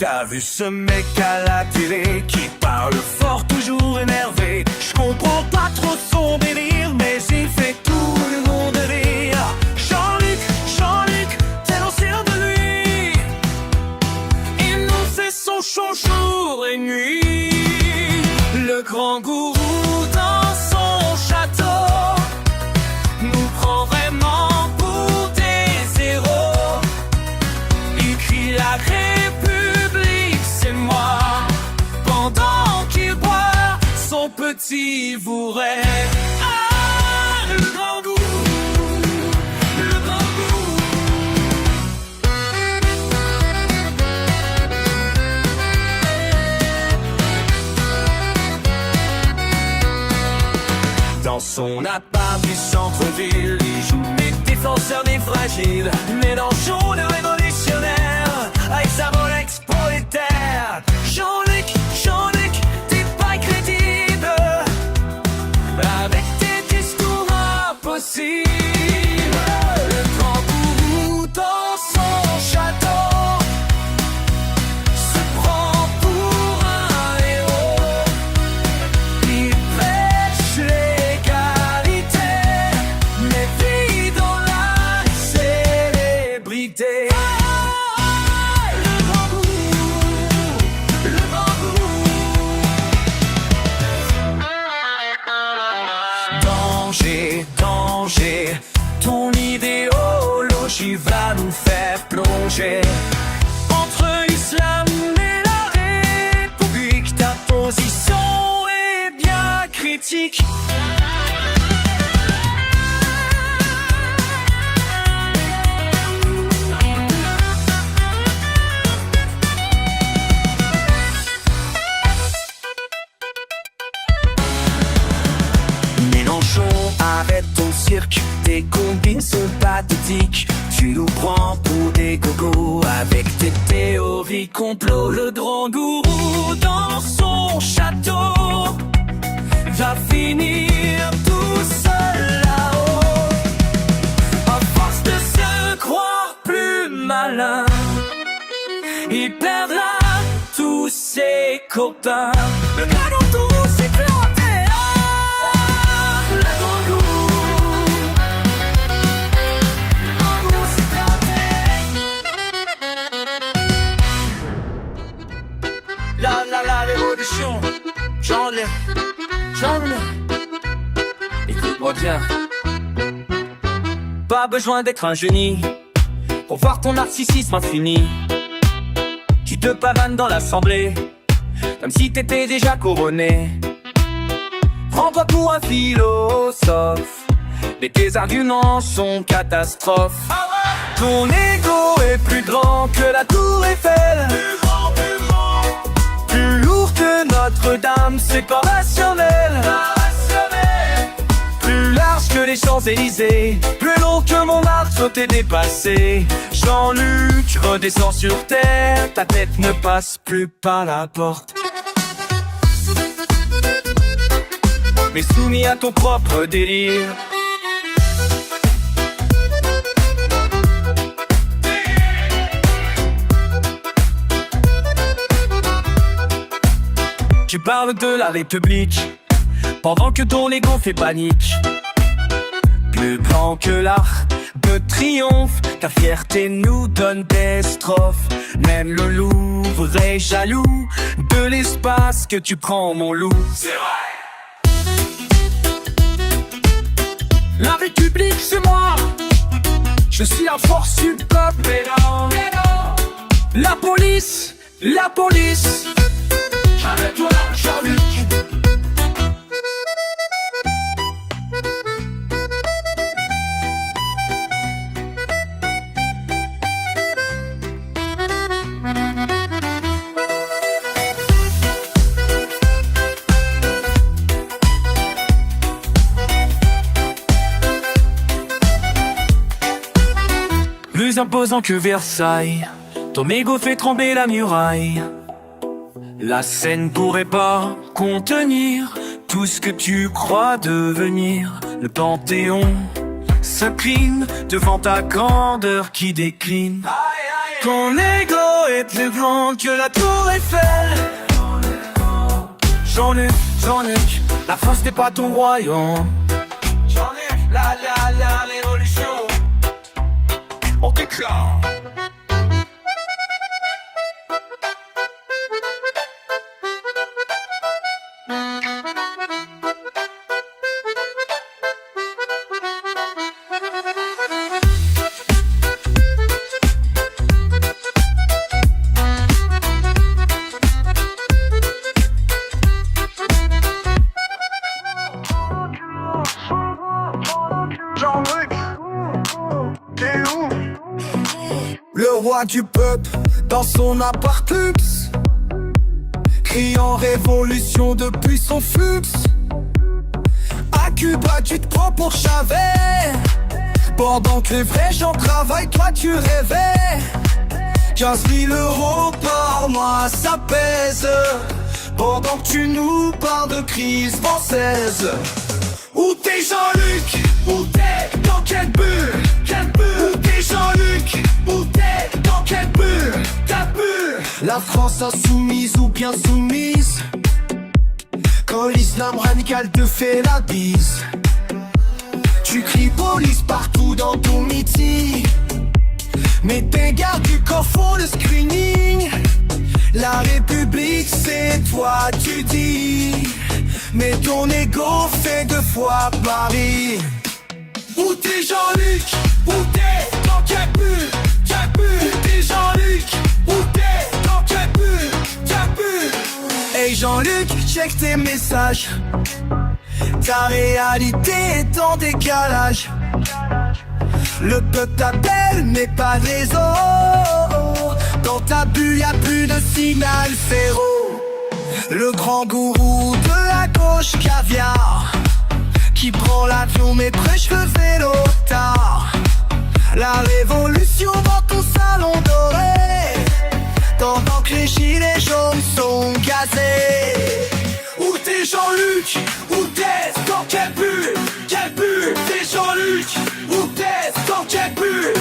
Speaker 4: T'as vu ce mec à la télé qui parle fort, toujours énervé. Je comprends pas trop son délire, mais il fait tout le monde rire. Jean-Luc, t'es l'ancien de lui. Il nous fait son show jour et nuit. Le grand gourou dans son château nous prend vraiment pour des héros. Il crie la République, c'est moi, pendant qu'il boit son petit bourret. Ah, le grand goût, le grand goût. Dans son appart du centre-ville, il joue les défenseurs des fragiles, mélange jaune révolutionnaire avec sa Rolex prolétaire. Jean-Luc, t'es pas crédible avec tes discours impossibles. Le grand gourou dans son château se prend pour un héros. Il prêche l'égalité, mais vit dans la célébrité. Danger, ton idéologie va nous faire plonger entre l'islam et la République. Ta position est bien critique. Mélenchon, arrête ton cirque, tes combines sont pathétiques. Tu nous prends pour des gogos avec tes théories complot. Le grand gourou dans son château va finir tout seul là-haut. À force de se croire plus malin, il perdra tous ses copains. Le dragon tout s'est planté. La révolution, Jean-Luc, écoute-moi bien. Pas besoin d'être un génie pour voir ton narcissisme infini qui te pavane dans l'assemblée comme si t'étais déjà couronné. Prends-toi pour un philosophe, mais tes arguments sont catastrophes. Ton ego est plus grand que la tour Eiffel, plus lourd que Notre-Dame, c'est pas rationnel. Plus large que les Champs-Élysées, plus long que Montmartre, t'es dépassé. Jean-Luc, redescends sur terre, ta tête ne passe plus par la porte. Mais soumis à ton propre délire. Tu parles de la République pendant que ton ego fait panique. Plus grand que l'arc de triomphe, ta fierté nous donne des strophes. Même le Louvre est jaloux de l'espace que tu prends, mon loup. C'est vrai.
Speaker 3: La République c'est moi. Je suis la force du peuple. Mais non. La police.
Speaker 1: Arrête-toi, Jean-Luc.
Speaker 3: Plus imposant que Versailles, ton égo fait trembler la muraille. La scène pourrait pas contenir tout ce que tu crois devenir. Le Panthéon s'incline devant ta grandeur qui décline. Ton ego est plus grand que la tour Eiffel. Jean-Luc, la France n'est pas ton royaume. Jean-Luc, la révolution. On déclare.
Speaker 1: Jean-Luc, t'es où? Le roi du peuple dans son appart luxe, criant révolution depuis son flux. À Cuba tu te prends pour Chavez, pendant que les vrais gens travaillent, toi tu rêvais. 15 000 € par mois ça pèse, pendant que tu nous parles de crise française. Où t'es Jean-Luc? Où t'es? Dans quelle bulle? Où t'es Jean-Luc? Où t'es? Dans quelle bulle? Ta bulle? La France insoumise ou bien soumise, quand l'islam radical te fait la bise. Tu cries police partout dans ton meeting, mais tes gardes du corps font le screening. La République c'est toi tu dis, mais ton ego fait 2 fois Paris. Où t'es Jean-Luc? Où t'es? Dans quelle bulle? Où t'es Jean-Luc? Où t'es? Dans quelle bulle? Hey Jean-Luc, check tes messages, ta réalité est en décalage. Le peuple t'appelle mais pas de réseau, dans ta bulle y'a plus de signal ferro. Le grand gourou de la gauche caviar, qui prend l'avion mais prêche le vélo tard. La révolution dans ton salon doré, pendant que les gilets jaunes sont gazés. Où t'es Jean-Luc? Où t'es? Dans quelle bulle? T'es Jean-Luc? Où t'es? Dans quelle bulle?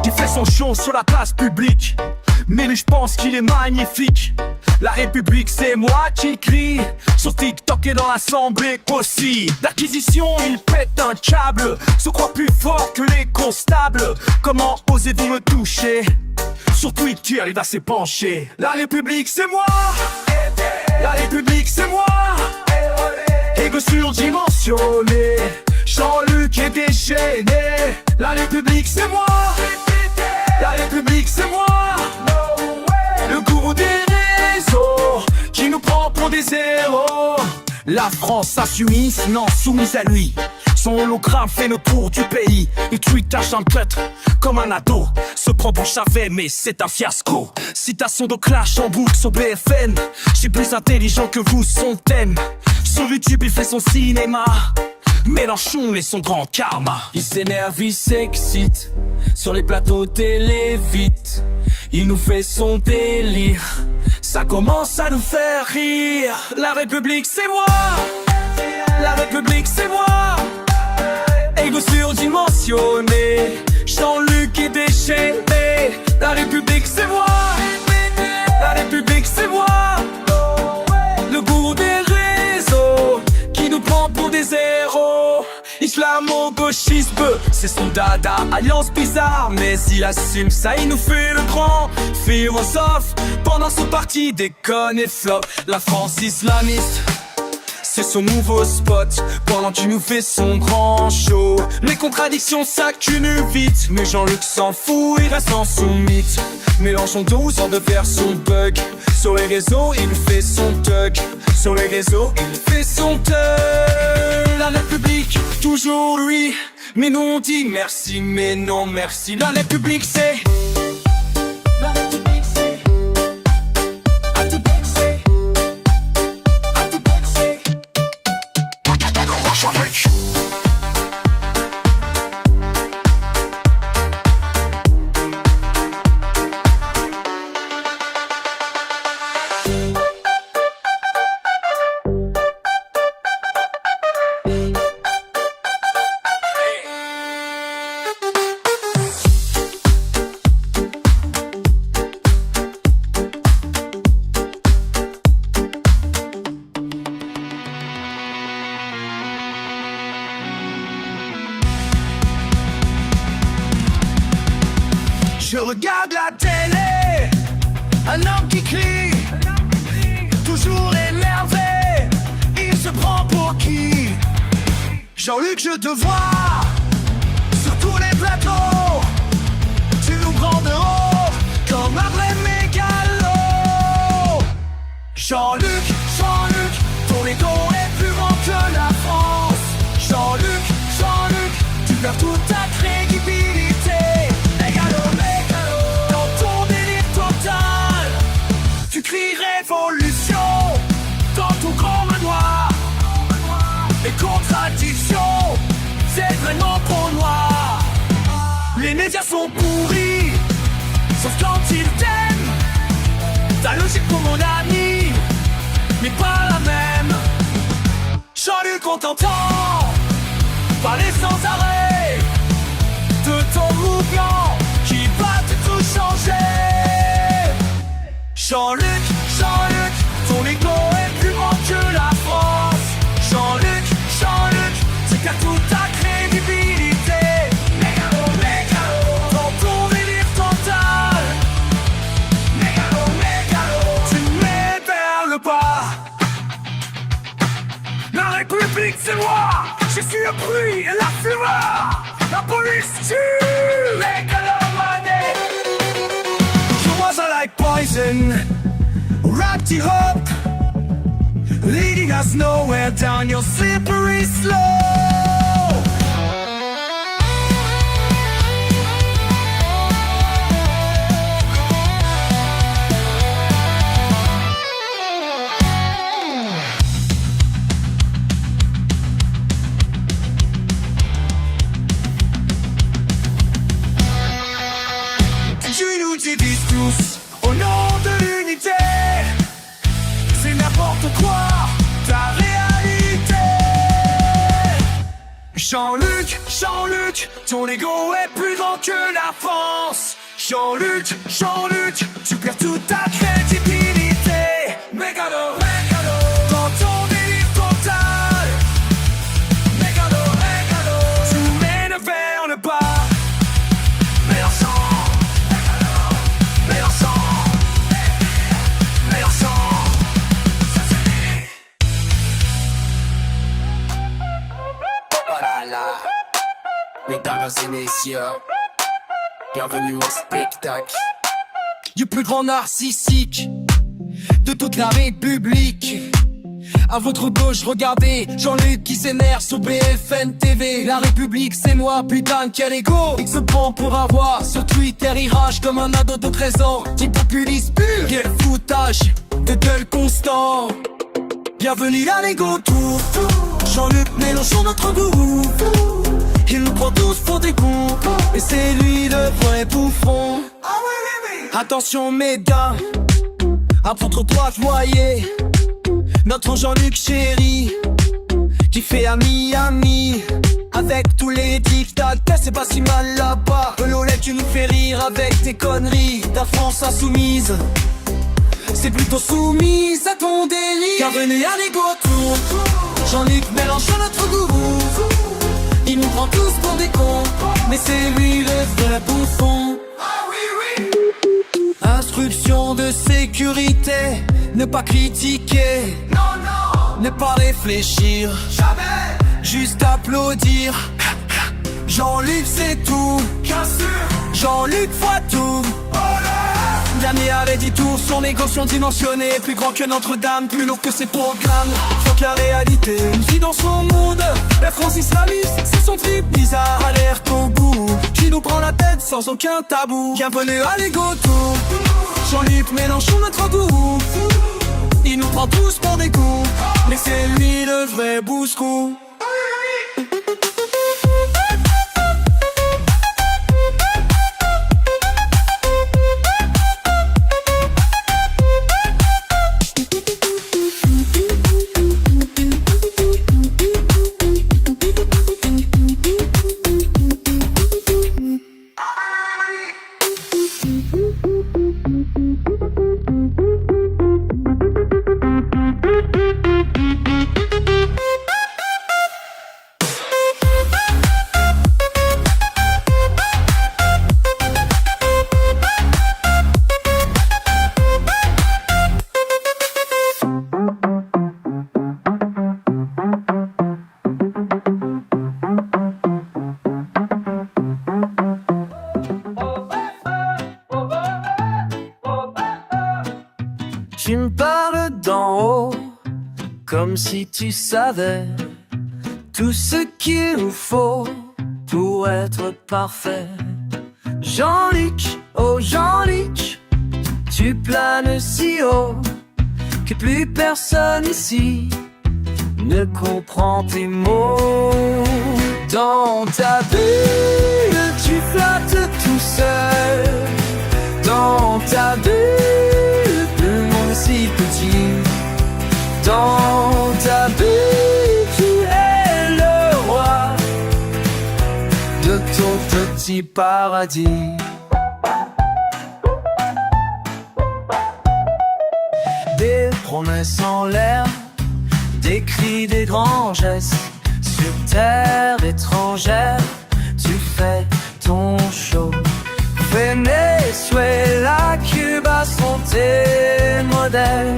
Speaker 3: Il fait son show sur la place publique, mais lui je pense qu'il est magnifique. La République c'est moi qui crie, sur TikTok et dans l'assemblée aussi. D'acquisition il pète un câble, se croit plus fort que les constables. Comment osez-vous me toucher? Sur Twitter il va s'épancher. La République c'est moi, la République c'est moi. Égo surdimensionné, Jean-Luc est déchaîné. La République c'est moi, la République c'est moi. Le gourou des réseaux qui nous prend pour des héros. La France insoumise, non soumise à lui. Son hologramme fait le tour du pays. Il tweet à champêtre comme un ado, se prend pour Chavez mais c'est un fiasco. Citation de clash en boucle sur BFN. J'suis plus intelligent que vous, son thème. Sur YouTube il fait son cinéma, Mélenchon et son grand karma. Il s'énerve, il s'excite, sur les plateaux télé vite. Il nous fait son délire, ça commence à nous faire rire. La République c'est moi, la République c'est moi. Ego surdimensionné, Jean-Luc est déchaîné. La République c'est moi, la République c'est moi. Le goût des réseaux qui nous prend pour des héros. Islamo-gauchisme, c'est son dada, alliance bizarre. Mais il assume ça, il nous fait le grand philosophe. Pendant son parti déconne et flop. La France islamiste, c'est son nouveau spot. Pendant qu'il nous fait son grand show, les contradictions s'accumulent vite. Mais Jean-Luc s'en fout, il reste en sous-mythe. Mélenchon 12 ans de faire son bug. Sur les réseaux, il fait son thug. Sur les réseaux, il fait son thug. La République, toujours lui. Mais nous on dit merci, mais non merci. La République c'est... La République c'est... La République c'est... La République c'est...
Speaker 1: Je regarde la télé, un homme qui crie, toujours énervé, il se prend pour qui? Jean-Luc, je te vois sur tous les plateaux, tu nous prends de haut comme un vrai mégalo. Jean-Luc, Jean-Luc, ton ego est plus grand que la France. Jean-Luc, Jean-Luc, tu perds toute ta crédibilité. Tu cries révolution dans ton grand manoir. Les contradictions, c'est vraiment trop noir. Les médias sont pourris, sauf quand ils t'aiment. Ta logique pour mon ami, mais pas la même. Jean-Luc, on t'entend parler sans arrêt de ton mouvement qui va tout changer. Jean-Luc, Jean-Luc, ton ego est plus grand que la France. Jean-Luc, Jean-Luc, tu perds toute ta crédibilité. Mégalo, mégalo, dans ton délire total. Mégalo, mégalo, tu m'éperles pas. La République c'est moi, je suis le bruit et la fureur. La police tue. Mégalomanie. I like poison, wrapped you up, leading us nowhere down your slippery slope. Tu nous divises tous au nom de l'unité, c'est n'importe quoi, ta réalité. Jean-Luc, Jean-Luc, ton ego est plus grand que la France. Jean-Luc, Jean-Luc, tu perds toute ta crédibilité. Mégalo, mégalo, dans ton délire total. Mégalo, mégalo, tu m'énerves pas.
Speaker 3: Mesdames et messieurs, bienvenue au spectacle
Speaker 1: du plus grand narcissique de toute la République. À votre gauche, regardez Jean-Luc qui s'énerve sur BFM TV. La République c'est moi, putain quel ego. Il se prend pour avoir, sur Twitter il rage comme un ado de 13 ans. Dit populiste pur, quel foutage de gueule constant. Bienvenue à l'Ego Tour. Jean-Luc Mélenchon notre gourou. Il nous prend tous pour des cons, et c'est lui le vrai bouffon. Attention mesdames, apôtre-toi joyeux. Notre Jean-Luc chéri, qui fait ami avec tous les dictateurs, c'est pas si mal là-bas. Lolette, tu nous fais rire avec tes conneries. Ta France insoumise, c'est plutôt soumise à ton délire. Bienvenue à l'Ego Tour. Jean-Luc Mélenchon notre gourou. Il nous prend tous pour des cons, mais c'est lui le vrai bouffon. Instruction de sécurité, ne pas critiquer, ne pas réfléchir, jamais, juste applaudir. Jean-Luc c'est tout, bien sûr. Jean-Luc voit tout. Dernier avait dit tout, son égo surdimensionné, plus grand que Notre-Dame, plus lourd que ses programmes. Faut que la réalité, une vie dans son monde. La France islamiste, c'est son trip bizarre, alerte au bout, qui nous prend la tête sans aucun tabou. Bienvenue à l'Ego Tour. Jean-Luc Mélenchon notre gourou. Il nous prend tous pour des coups, mais c'est lui le vrai bouscou.
Speaker 2: Tu me parles d'en haut, comme si tu savais tout ce qu'il nous faut pour être parfait. Jean-Luc, oh Jean-Luc, tu planes si haut que plus personne ici ne comprend tes mots. Dans ta bulle, tu flottes tout seul. Dans ta bulle, si petit. Dans ta bulle, tu es le roi de ton petit paradis. Des promesses en l'air, des cris, des grands gestes. Sur terre étrangère, tu fais ton show. Venezuela, Cuba sont tes modèles,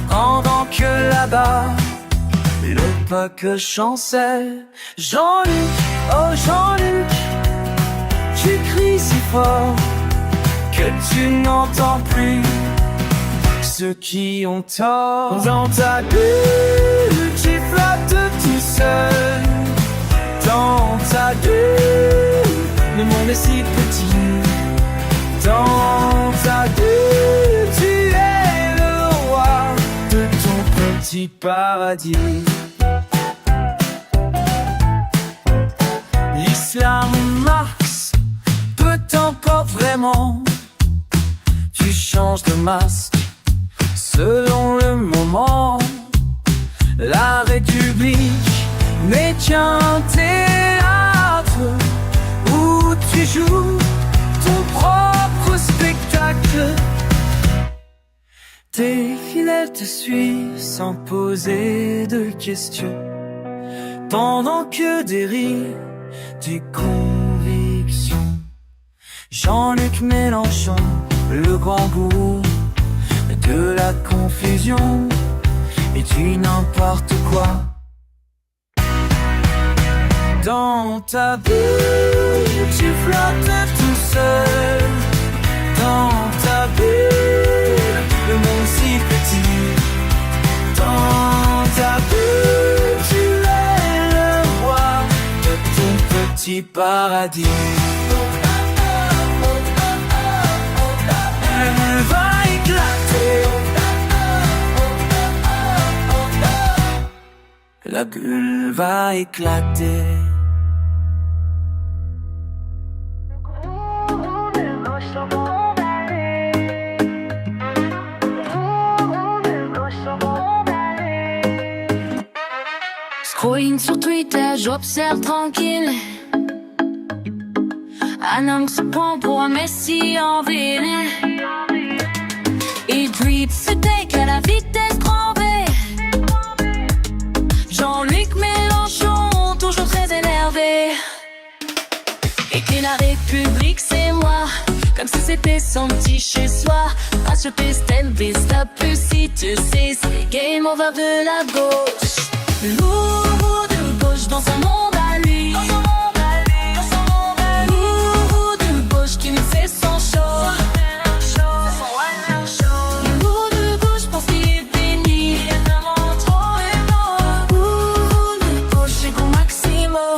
Speaker 2: pendant que là-bas, le peuple chancelle. Jean-Luc, oh Jean-Luc, tu cries si fort que tu n'entends plus ceux qui ont tort. Dans ta bulle, tu flottes tout seul. Dans ta bulle, le monde est si petit. Dans ta bulle, tu es le roi de ton petit paradis. L'islam Marx peut encore vraiment. Tu changes de masque selon le moment. La République n'est qu'un théâtre où tu joues ton propre spectacle. Tes fidèles te suivent sans poser de questions, pendant que dérivent tes convictions. Jean-Luc Mélenchon, le grand gourou de la confusion, et tu n'importe quoi. Dans ta bulle, tu flottes tout seul. Dans ta bulle, le monde si petit. Dans ta bulle, tu es le roi de ton petit paradis. Elle va éclater.
Speaker 3: la bulle va éclater.
Speaker 2: Scrolling sur Twitter, j'observe tranquille un homme se prend pour un messie en ville. Il tweet ce take à la vitesse grand V. Jean-Luc Mélenchon, toujours très énervé. Et que la République c'est moi, comme si c'était son petit chez soi. Ratio Pestel, Vista plus si tu sais, c'est game over de la gauche. Lourd de gauche dans son monde à lui. Lourd de gauche qui nous fait son show. Lourd de gauche pense qu'il est béni. Lourd de gauche c'est comme Maximo.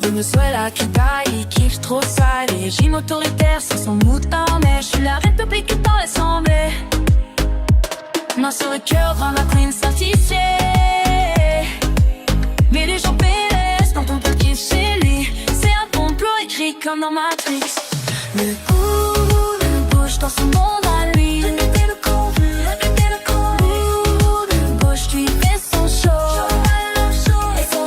Speaker 2: Venezuela, Cuba, il kiffe trop ça. Les régimes autoritaires, c'est son mood mais je suis la République dans l'Assemblée. Main sur le cœur, drama queen certifiée. Mais les gens PLS dans ton papier chez lui. C'est un complot écrit comme dans Matrix. Le coup de gauche dans son monde à lui. Répétez le coup de gauche lui fait son show. Et son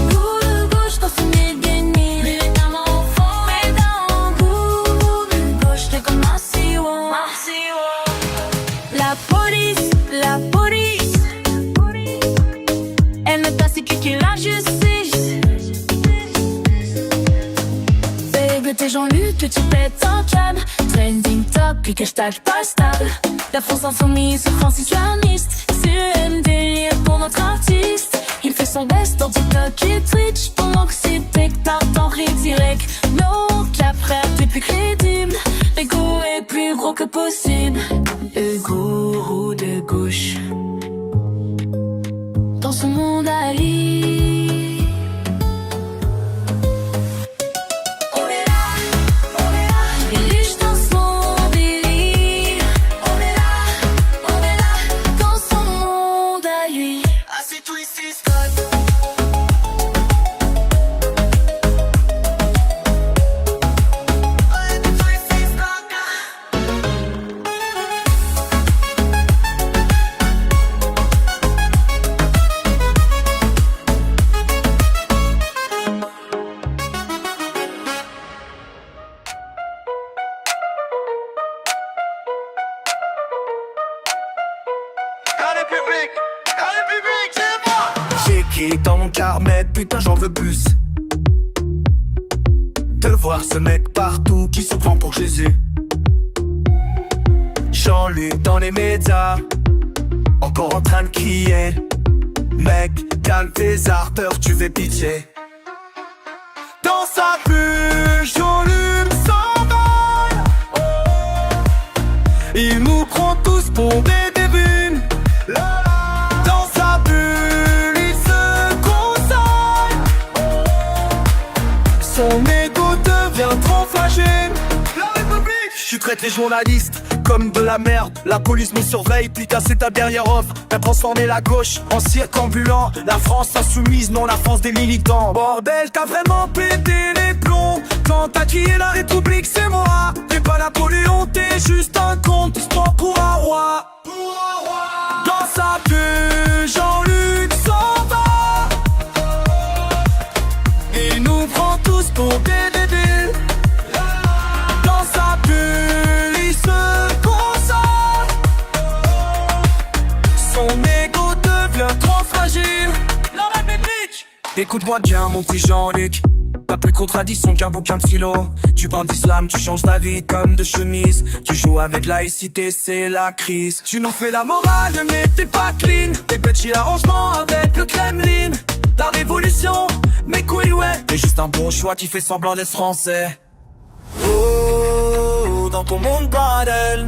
Speaker 2: coup de gauche dans son ennemi. Mais d'un enfant, mais d'un coup de gauche c'est comme Massimo. La police, elle ne pacifique que la justice. Baby, t'es Jean-Luc, que tu pètes en câble. Trending top, puis hashtag pas stable. La France insoumise, France islamiste. C'est un délire pour notre artiste. Il fait son best dans TikTok et Twitch. Pendant que c'est spectacle en redirect. Non, la frère, t'es plus crédible. L'ego est plus gros que possible. Le gourou de gauche dans son monde à lui. On est là, il est dans son délire. On est là, dans son monde à lui. Ah, c'est tout ici, Scott.
Speaker 1: J'écris dans mon carnet, putain j'en veux plus. De voir ce mec partout qui se prend pour Jésus. Jean-Luc dans les médias, encore en train de crier. Mec, calme tes ardeurs, tu fais pitié. Dans sa bulle, Jean-Luc s'emballe. Il nous prend tous pour des débuts. Dans sa bulle, il se console. Son ego devient trop fragile. La République. Je traite les journalistes comme de la merde. La police me surveille, putain c'est ta dernière offre. T'as transformé la gauche en cirque ambulant. La France insoumise, non la France des militants. Bordel, t'as vraiment pété les plombs. Quand t'as crié la République c'est moi. T'es pas Napoléon, t'es juste un con. Tu te prends pour un roi. Dans sa bulle, Jean-Luc s'en va. Il nous prend tous pour des débiles. Dans sa bulle, il se console. Son ego devient trop fragile. La République. Écoute-moi bien mon petit Jean-Luc. Pas plus contradiction qu'un bouquin de philo. Tu parles d'islam, tu changes ta vie comme de chemise. Tu joues avec laïcité, c'est la crise. Tu nous fais la morale, mais t'es pas clean. Tes petits arrangements avec le Kremlin. La révolution, mais couilles ouais. T'es juste un bon choix qui fait semblant d'être français. Oh, dans ton monde bordel.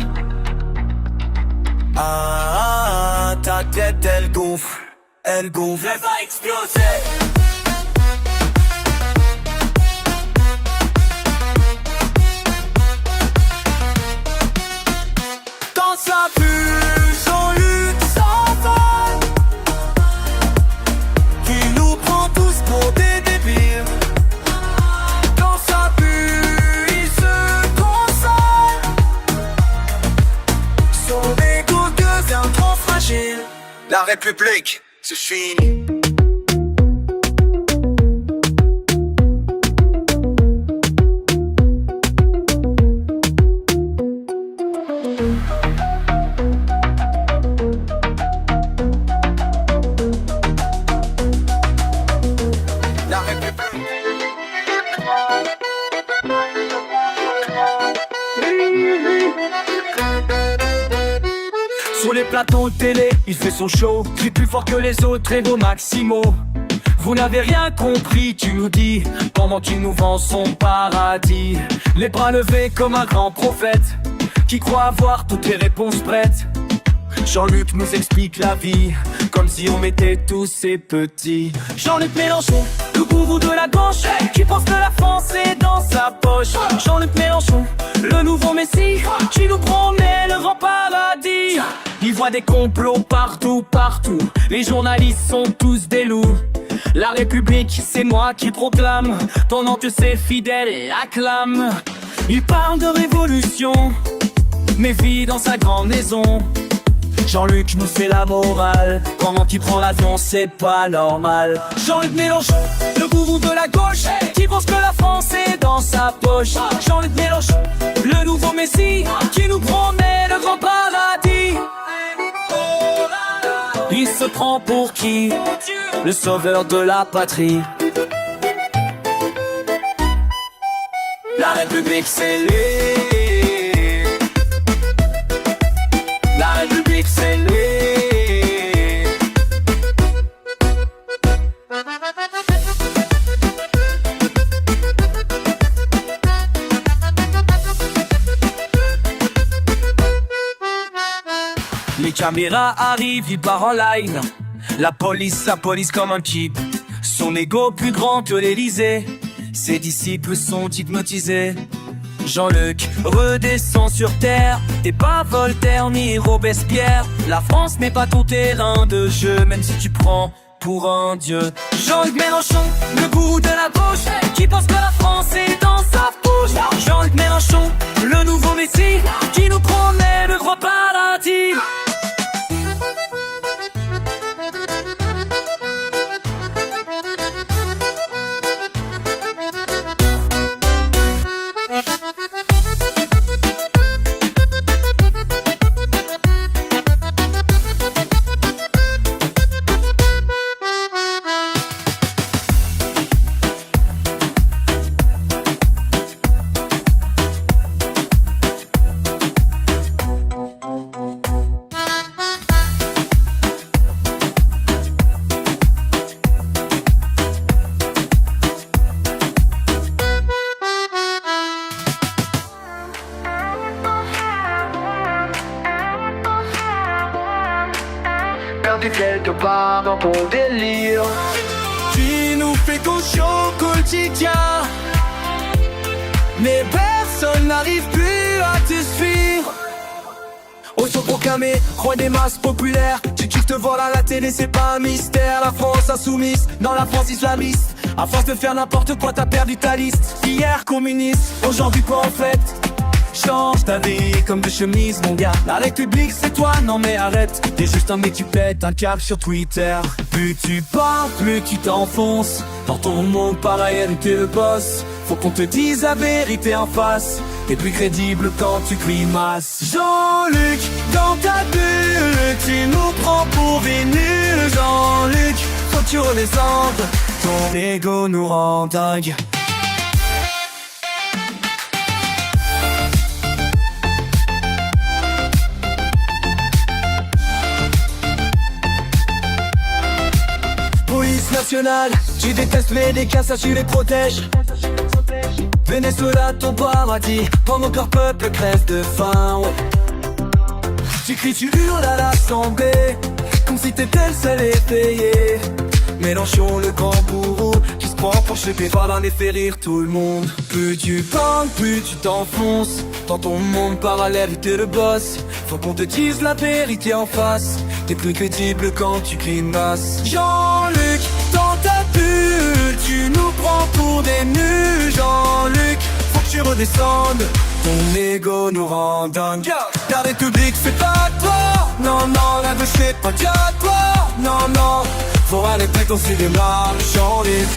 Speaker 1: Ah, ta tête elle gonfle. Elle gonfle, elle va exploser. Dans sa bulle, Jean-Luc s'en La République, c'est fini. La République.
Speaker 4: Sur les plateaux de télé, il fait son show. Je suis plus fort que les autres et vos maximaux. Vous n'avez rien compris, tu nous dis, pendant qu'il nous vend son paradis. Les bras levés comme un grand prophète, qui croit avoir toutes les réponses prêtes. Jean-Luc nous explique la vie, comme si on était tous ces petits. Jean-Luc Mélenchon, le gourou de la gauche, qui pense que la France est dans sa poche. Jean-Luc Mélenchon, le nouveau messie, qui nous promet le grand paradis. Il voit des complots partout, partout. Les journalistes sont tous des loups. La République, c'est moi qui proclame, pendant que ses fidèles acclament. Il parle de révolution, mais vit dans sa grande maison. Jean-Luc nous fait la morale, pendant qu'il prend l'avion, c'est pas normal. Jean-Luc Mélenchon, le gourou de la gauche, qui pense que la France est dans sa poche. Jean-Luc Mélenchon, le nouveau messie, qui nous promet le grand paradis. Il se prend pour qui? Le sauveur de la patrie. La République, c'est lui. La République, c'est lui. Les caméras arrivent, il part en live. La police comme un type. Son ego plus grand que l'Élysée. Ses disciples sont hypnotisés. Jean-Luc redescend sur terre. T'es pas Voltaire ni Robespierre. La France n'est pas ton terrain de jeu, même si tu prends pour un dieu. Jean-Luc Mélenchon, le goût de la gauche, qui pense que la France est dans sa bouche. Jean-Luc Mélenchon, le nouveau messie, qui nous promet le grand paradis.
Speaker 1: Perdu quelque part dans ton délire.
Speaker 4: Tu nous fais caution au quotidien, mais personne n'arrive plus à te suivre. Autoproclamé, roi des masses populaires. Tu kiffes te voir à la télé, c'est pas un mystère. La France insoumise, dans la France islamiste. À force de faire n'importe quoi, t'as perdu ta liste. Hier communiste, aujourd'hui quoi en fait? Change ta vie comme de chemise mon gars. La République c'est toi, non mais arrête. T'es juste un mec qui pète un câble sur Twitter. Plus tu parles, plus tu t'enfonces. Dans ton monde par ailleurs t'es le boss. Faut qu'on te dise la vérité en face. T'es plus crédible quand tu grimaces. Jean-Luc, dans ta bulle, tu nous prends pour des nuls. Jean-Luc, faut que tu redescendes. Ton ego nous rend dingue. Police nationale, tu détestes les dégâts, ça tu les protèges. Venezuela, ton paradis, pendant que leur peuple crève de faim, ouais. Tu cries, tu hurles à l'Assemblée, comme si t'étais le seul effrayé. Mélenchon, le grand bourreau, qui se prend pour choper par l'un et fait rire tout le monde. Plus tu parles, plus tu t'enfonces. Dans ton monde parallèle, t'es le boss. Faut qu'on te dise la vérité en face. T'es plus crédible quand tu grimaces. Jean-Luc, dans ta bulle, tu nous prends pour des nuls. Jean-Luc, faut que tu redescendes.
Speaker 1: Ton ego nous rend dingue. La République c'est pas toi. Non, non, la gauche c'est pas qu'à toi. Non, non, faut arrêter ton cinéma. Chant libre,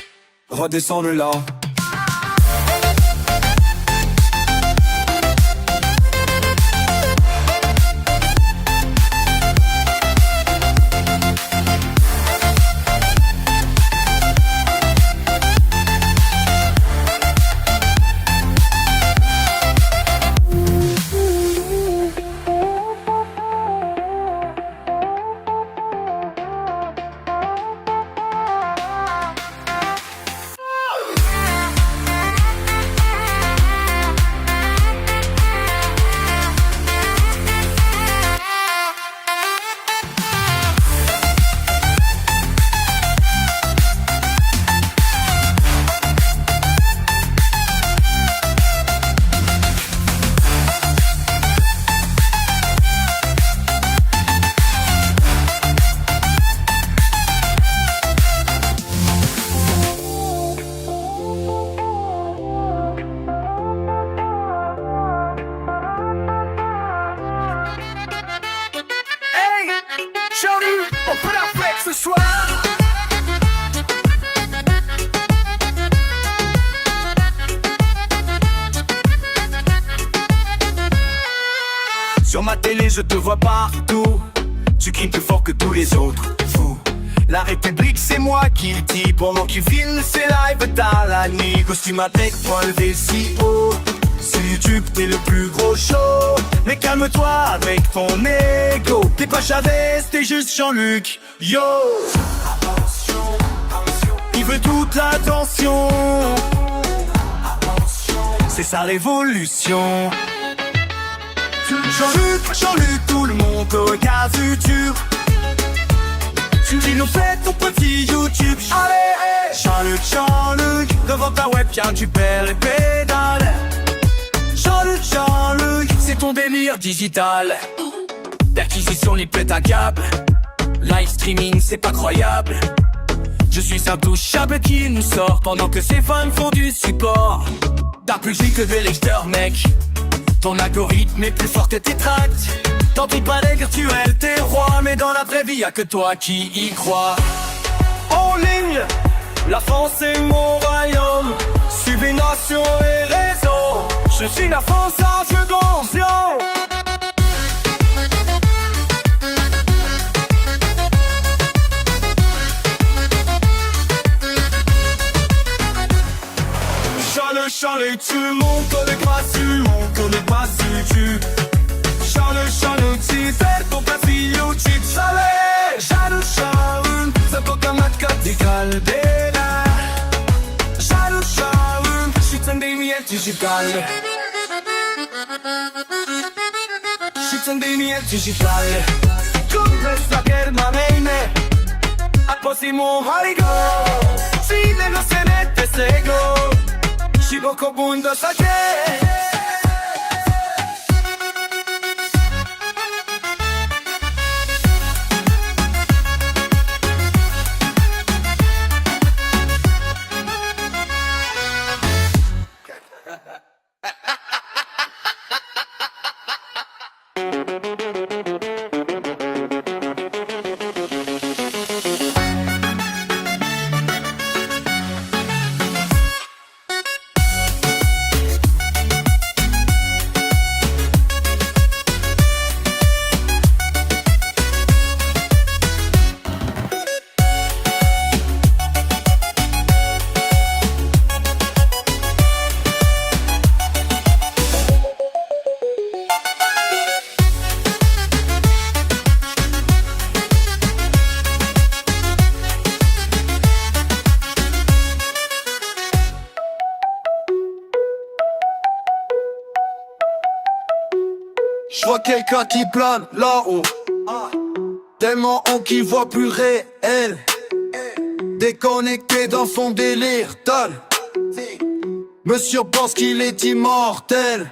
Speaker 1: redescends le là. On peut la fête ce soir. Sur ma télé je te vois partout. Tu crimes plus fort que tous les autres. Fou. La République c'est moi qui le dis. Pendant qu'il filme ses lives dans la nuit. Costume avec point levé si haut. Sur YouTube t'es le plus gros show. Mais calme-toi avec ton ego. T'es pas Chavez, t'es juste Jean-Luc. Yo, il veut toute l'attention. C'est sa révolution. Jean-Luc, Jean-Luc, tout le monde te regarde YouTube. Tu nous fais ton petit YouTube. Allez, Jean-Luc, Jean-Luc, devant ta webcam tu perds les pédales. Jean-Luc, Jean-Luc, c'est ton délire digital. L'acquisition il pète un câble. Live streaming c'est pas croyable. Je suis intouchable qui nous sort pendant que ses fans font du support. T'as plus que des lecteurs mec. Ton algorithme est plus fort que tes tracts. Dans tes palais virtuels t'es roi. Mais dans la vraie vie y'a que toi qui y crois. En ligne, la France est mon royaume. Suivez nation et réseau. Je suis la France à seconde. Charles, tout le monde connaît pas su, on connaît pas su. Charles, tu fais ton profil YouTube. Charles, c'est pas comme un code d'école d'éla. Charles, je suis un déniel digital. Je suis un déniel digital. Comme la guerre m'a mené. Apposé mon harigo. Si le no se mette sego. Shiboko bundo sake. Je vois quelqu'un qui plane là-haut. Tellement haut qu'il voit plus réel. Déconnecté dans son délire tal. Monsieur pense qu'il est immortel.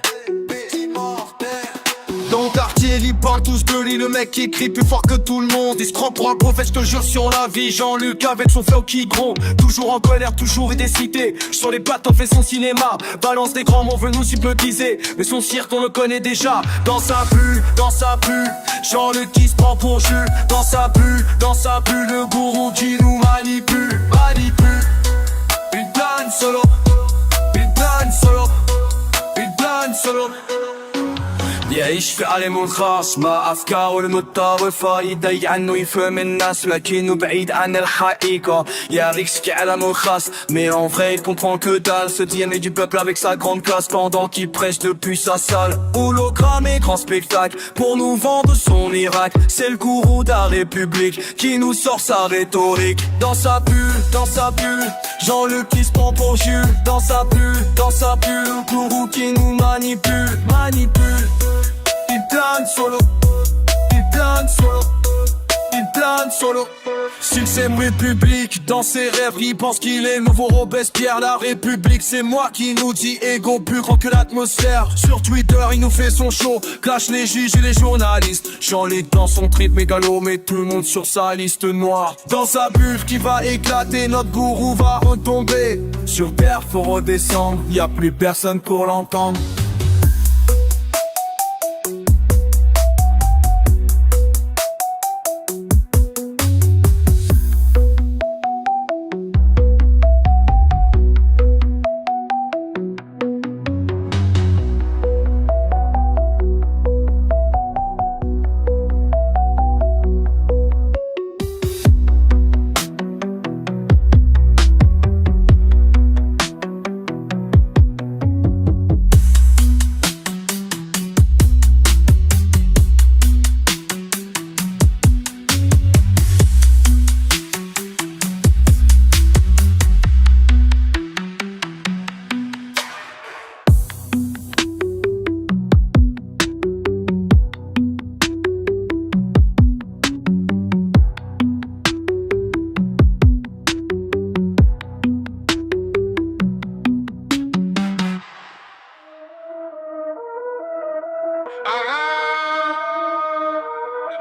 Speaker 1: Ton quartier Ranieri parle tous de lui, le mec qui écrit plus fort que tout le monde. Il se prend pour un prophète, je te jure sur la vie. Jean-Luc avec son flow qui gronde, toujours en colère, toujours indécidé. Sur les battes, on fait son cinéma. Balance des grands mots, veut nous hypnotiser. Mais son cirque, on le connaît déjà. Dans sa bulle, Jean-Luc qui se prend pour Jules. Dans sa bulle, le gourou qui nous manipule. Une plane solo, يعيش في عالم الخاص مع أفكاره المتطرفة يضيق عنه يفهم الناس لكنه بعيد عن الحقيقة Y'a Rix qui a l'amour crasse mais en vrai il comprend que dalle Se dit aimer du peuple avec sa grande classe pendant qu'il prêche depuis sa salle Hologramme et grand spectacle pour nous vendre son Irak C'est le gourou de la République qui nous sort sa rhétorique Dans sa bulle, Jean-Luc qui se prend pour Jules Dans sa bulle, le gourou qui nous manipule Il plane solo S'il s'aime République, dans ses rêves il pense qu'il est nouveau Robespierre La République c'est moi qui nous dit égo plus grand que l'atmosphère Sur Twitter il nous fait son show, clash les juges et les journalistes Jean-Luc dans son trip mégalo, met tout le monde sur sa liste noire Dans sa bulle qui va éclater, notre gourou va retomber Sur terre faut redescendre, y a plus personne pour l'entendre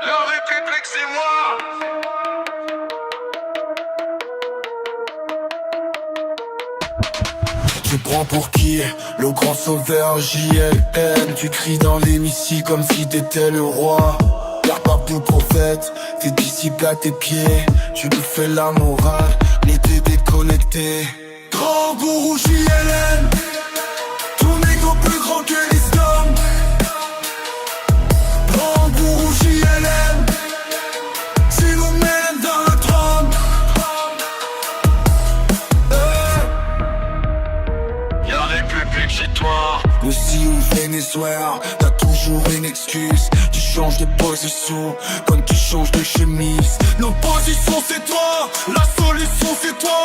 Speaker 1: La République c'est moi. Tu prends pour qui? Le grand sauveur JLN. Tu cries dans l'hémicycle comme si t'étais le roi. La barbe du prophète, tes disciples à tes pieds. Tu lui fais la morale, les t'es déconnecté. Grand gourou JLN, ton égo plus grand que l'islam. Grand gourou JLN, tu nous mènes dans le drame. Y'a la République chez toi. Aussi ou Venezuela, t'as toujours une excuse. Tu changes de position, comme tu changes de chemise. L'opposition c'est toi, la solution c'est toi.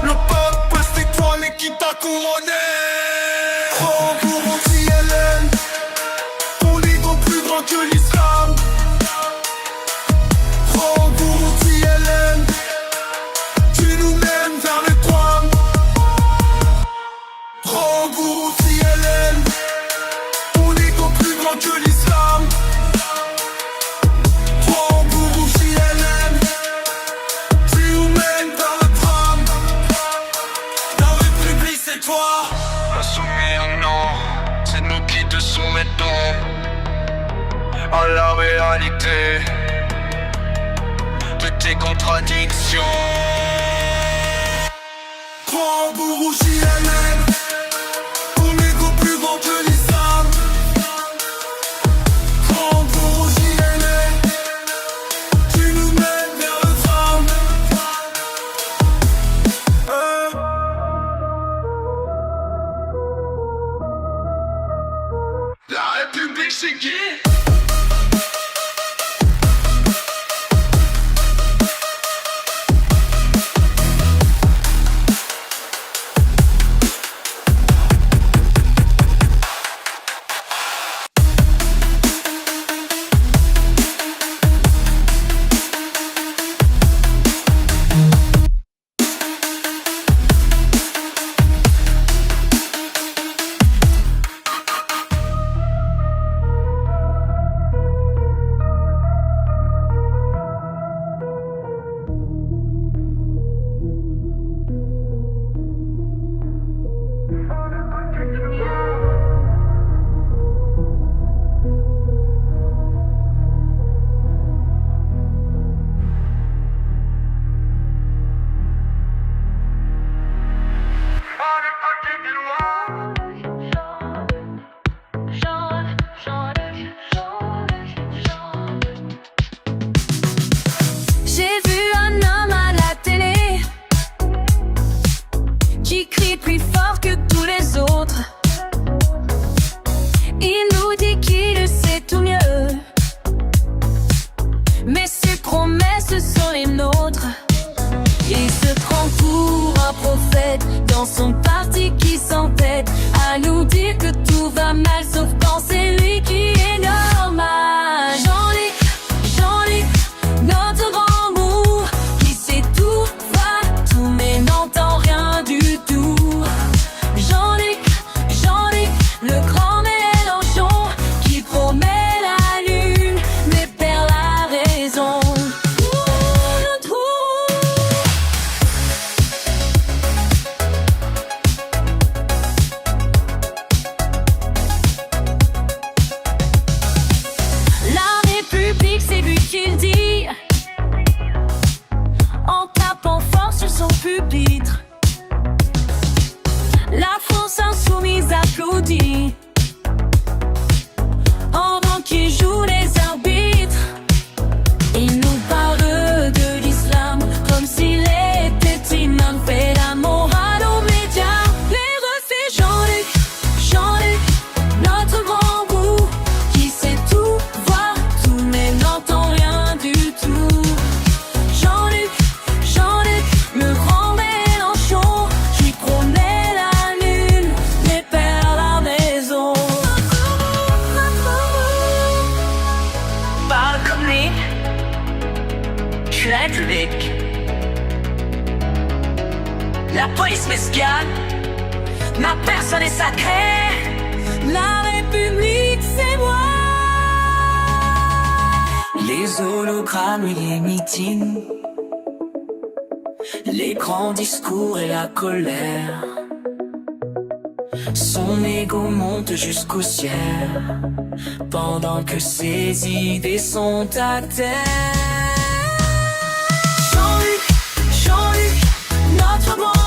Speaker 1: Le peuple c'est toi, mais qui t'a couronné. Grand gourou JLN, ton ego plus grand que l'islam. Grand gourou JLN, tu nous mènes vers le drame. Grand gourou JLN, ton ego plus grand que l'islam. Grand gourou JLN, tu nous mènes vers le drame. La République c'est toi. Insoumis non, c'est nous qui te soumettons à la réalité de tes contradictions. Grand gourou JLN, ton ego plus grand que l'islam. Grand gourou JLN, tu nous mènes vers le drame. La République c'est qui?
Speaker 2: République. La police m'escale, ma personne est sacrée. La République, c'est moi. Les hologrammes et les meetings, les grands discours et la colère. Son ego monte jusqu'au ciel, pendant que ses idées sont à terre. Jean-Luc, Jean-Luc, notre bon